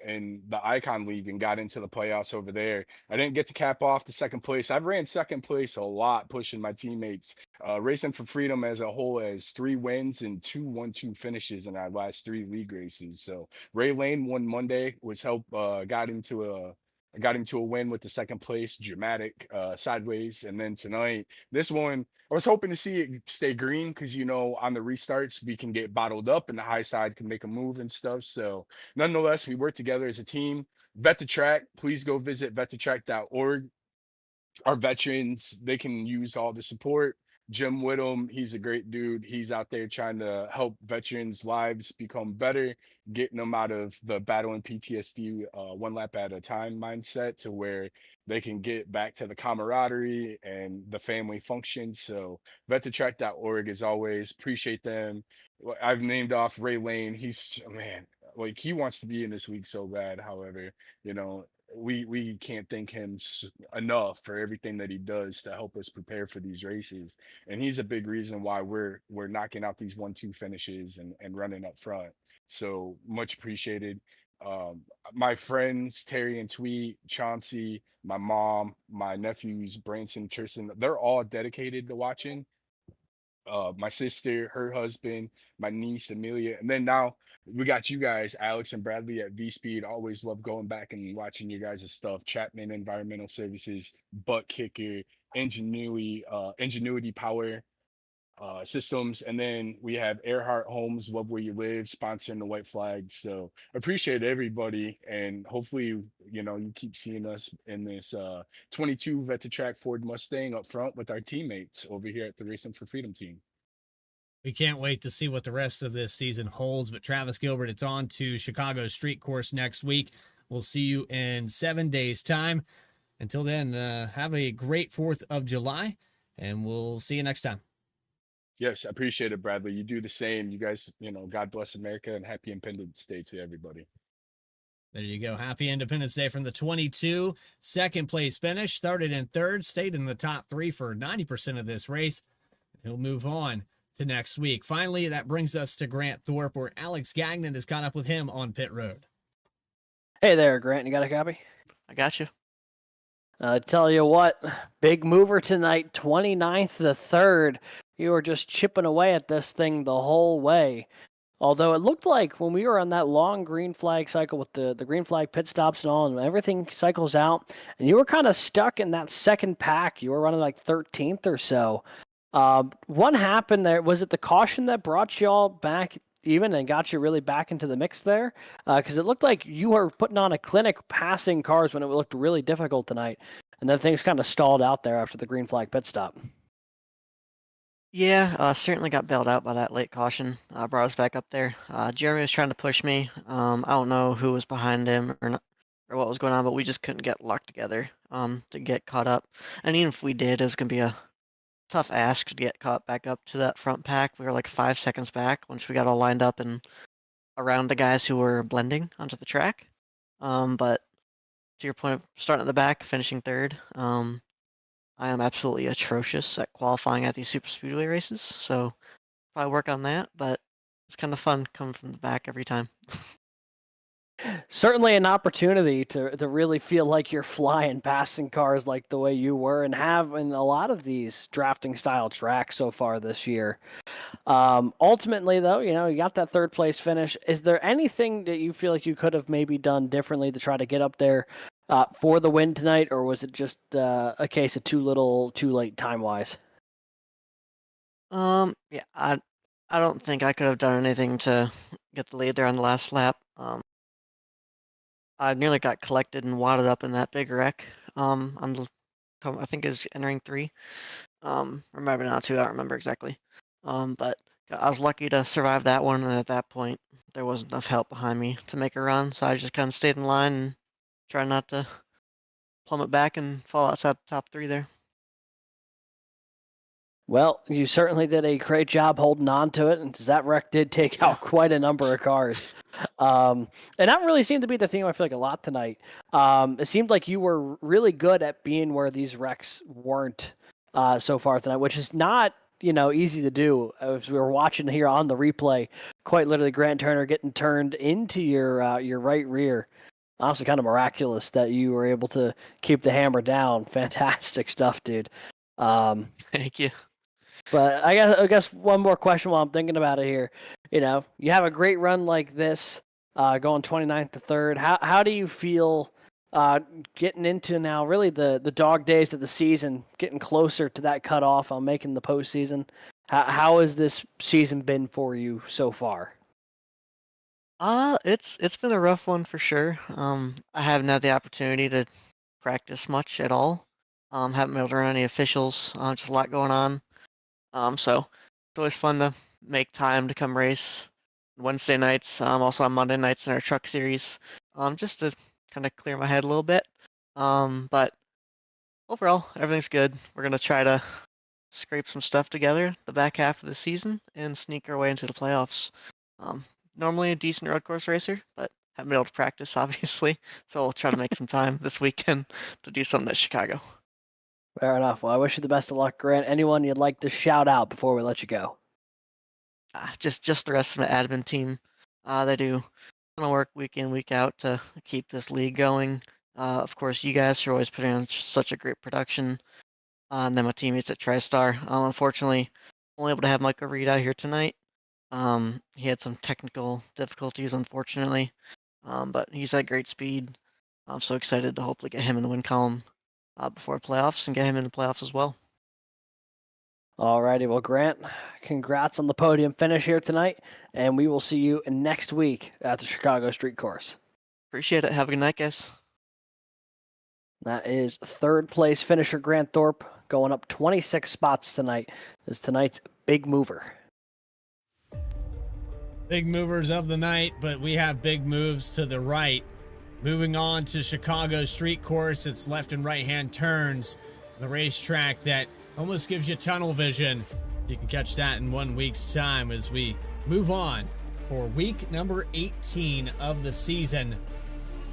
in the Icon League and got into the playoffs over there. I didn't get to cap off the second place. I've ran second place a lot, pushing my teammates. Racing for Freedom as a whole has 3 wins and 2 1-2 finishes in our last 3 league races. So Ray Lane won Monday, was got him to a win with the second place, dramatic sideways, and then tonight this one. I was hoping to see it stay green because, on the restarts, we can get bottled up and the high side can make a move and stuff. So, nonetheless, we work together as a team. Vet the Track, please go visit vetthetrack.org. Our veterans, they can use all the support. Jim Whittam, he's a great dude. He's out there trying to help veterans' lives become better, getting them out of the battling PTSD one lap at a time mindset to where they can get back to the camaraderie and the family function. So vetthetrack.org as always. Appreciate them. I've named off Ray Lane. He's, man, like he wants to be in this league so bad. However, you know, we can't thank him enough for everything that he does to help us prepare for these races, and he's a big reason why we're knocking out these 1-2 finishes and running up front. So much appreciated. My friends Terry and Tweet, Chauncey, my mom, my nephews Branson, Tristan, they're all dedicated to watching. My sister, her husband, my niece Amelia, and then now we got you guys, Alex and Bradley at VSPEED. Always love going back and watching you guys' stuff. Chapman Environmental Services, Buttkicker, Enginuity Power Systems, and then we have Erhardt Homes, Love Where You Live, sponsoring the White Flag. So appreciate everybody, and hopefully you keep seeing us in this 22 Vet to Track Ford Mustang up front with our teammates over here at the Racing for Freedom team. We can't wait to see what the rest of this season holds. But Travis Gilbert, it's on to Chicago Street Course next week. We'll see you in 7 days' time. Until then, have a great 4th of July, and we'll see you next time. Yes, I appreciate it, Bradley. You do the same. You guys, God bless America and happy Independence Day to everybody. There you go. Happy Independence Day from the 22. Second place finish. Started in third. Stayed in the top 3 for 90% of this race. He'll move on to next week. Finally, that brings us to Grant Thorpe, where Alex Gagnon has caught up with him on pit road. Hey there, Grant. You got a copy? I got you. Tell you what, big mover tonight, 29th to 3rd. You were just chipping away at this thing the whole way. Although it looked like when we were on that long green flag cycle with the green flag pit stops and all, and everything cycles out, and you were kind of stuck in that second pack. You were running like 13th or so. What happened there? Was it the caution that brought you all back even and got you really back into the mix there? Because it looked like you were putting on a clinic passing cars when it looked really difficult tonight. And then things kind of stalled out there after the green flag pit stop. Yeah, certainly got bailed out by that late caution. Brought us back up there. Jeremy was trying to push me. I don't know who was behind him or not, or what was going on, but we just couldn't get locked together to get caught up. And even if we did, it was gonna be a tough ask to get caught back up to that front pack. We were like 5 seconds back once we got all lined up and around the guys who were blending onto the track. But to your point of starting at the back, finishing 3rd, I am absolutely atrocious at qualifying at these super speedway races, so probably work on that, but it's kind of fun coming from the back every time. Certainly an opportunity to really feel like you're flying passing cars like the way you were and have in a lot of these drafting style tracks so far this year. Ultimately, though, you got that 3rd place finish. Is there anything that you feel like you could have maybe done differently to try to get up there for the win tonight, or was it just a case of too little, too late time-wise? Yeah, I don't think I could have done anything to get the lead there on the last lap. I nearly got collected and wadded up in that big wreck. On the, I think is entering 3. Or maybe not 2. I don't remember exactly. But I was lucky to survive that one, and at that point, there wasn't enough help behind me to make a run, so I just kind of stayed in line and tried not to plummet back and fall outside the top 3 there. Well, you certainly did a great job holding on to it, and that wreck did take out quite a number of cars. And that really seemed to be the theme, I feel like, a lot tonight. It seemed like you were really good at being where these wrecks weren't so far tonight, which is not, easy to do. As we were watching here on the replay, quite literally Grant Turner getting turned into your right rear. Honestly, kind of miraculous that you were able to keep the hammer down. Fantastic stuff, dude. Thank you. But I guess one more question while I'm thinking about it here. You have a great run like this, going 29th to 3rd. How do you feel getting into now really the dog days of the season, getting closer to that cutoff on making the postseason? How has this season been for you so far? It's been a rough one for sure. I haven't had the opportunity to practice much at all. Haven't been able to run any officials. Just a lot going on. So it's always fun to make time to come race Wednesday nights, also on Monday nights in our truck series, just to kind of clear my head a little bit. But overall, everything's good. We're going to try to scrape some stuff together the back half of the season and sneak our way into the playoffs. Normally a decent road course racer, but haven't been able to practice, obviously. So I'll try to make some time this weekend to do something at Chicago. Fair enough. Well, I wish you the best of luck, Grant. Anyone you'd like to shout out before we let you go? Just the rest of the admin team. They do a ton of work week in, week out to keep this league going. Of course, you guys are always putting on such a great production. And then my teammates at TriStar. Unfortunately, only able to have Michael Reed out here tonight. He had some technical difficulties, unfortunately. But he's at great speed. I'm so excited to hopefully get him in the win column before playoffs and get him in the playoffs as well. Alrighty, well, Grant, congrats on the podium finish here tonight, and we will see you next week at the Chicago Street Course. Appreciate it. Have a good night, guys. That is 3rd place finisher Grant Thorpe, going up 26 spots tonight. This is tonight's big mover. Big movers of the night, but we have big moves to the right. Moving on to Chicago Street Course, it's left and right hand turns. The racetrack that almost gives you tunnel vision. You can catch that in 1 week's time as we move on for week number 18 of the season.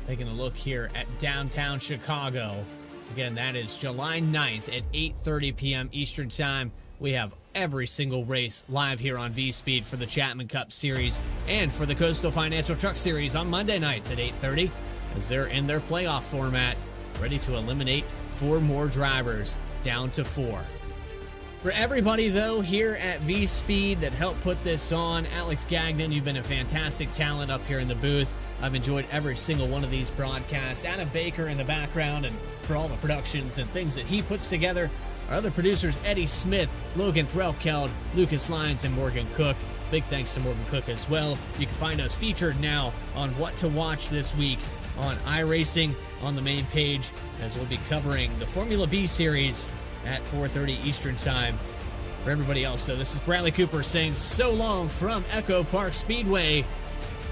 Taking a look here at downtown Chicago. Again, that is July 9th at 8:30 p.m. Eastern Time. We have every single race live here on VSPEED for the Chapman Cup Series and for the Coastal Financial Truck Series on Monday nights at 8:30 as they're in their playoff format, ready to eliminate 4 more drivers down to 4. For everybody, though, here at VSPEED that helped put this on, Alex Gagnon, you've been a fantastic talent up here in the booth. I've enjoyed every single one of these broadcasts. Adam Baker in the background, and for all the productions and things that he puts together. Our other producers, Eddie Smith, Logan Threlkeld, Lucas Lyons, and Morgan Cook. Big thanks to Morgan Cook as well. You can find us featured now on What to Watch this week on iRacing on the main page, as we'll be covering the Formula B Series at 4:30 Eastern Time. For everybody else, though, this is Bradley Cooper saying so long from Echo Park Speedway.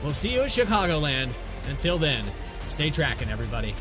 We'll see you at Chicagoland. Until then, stay tracking, everybody.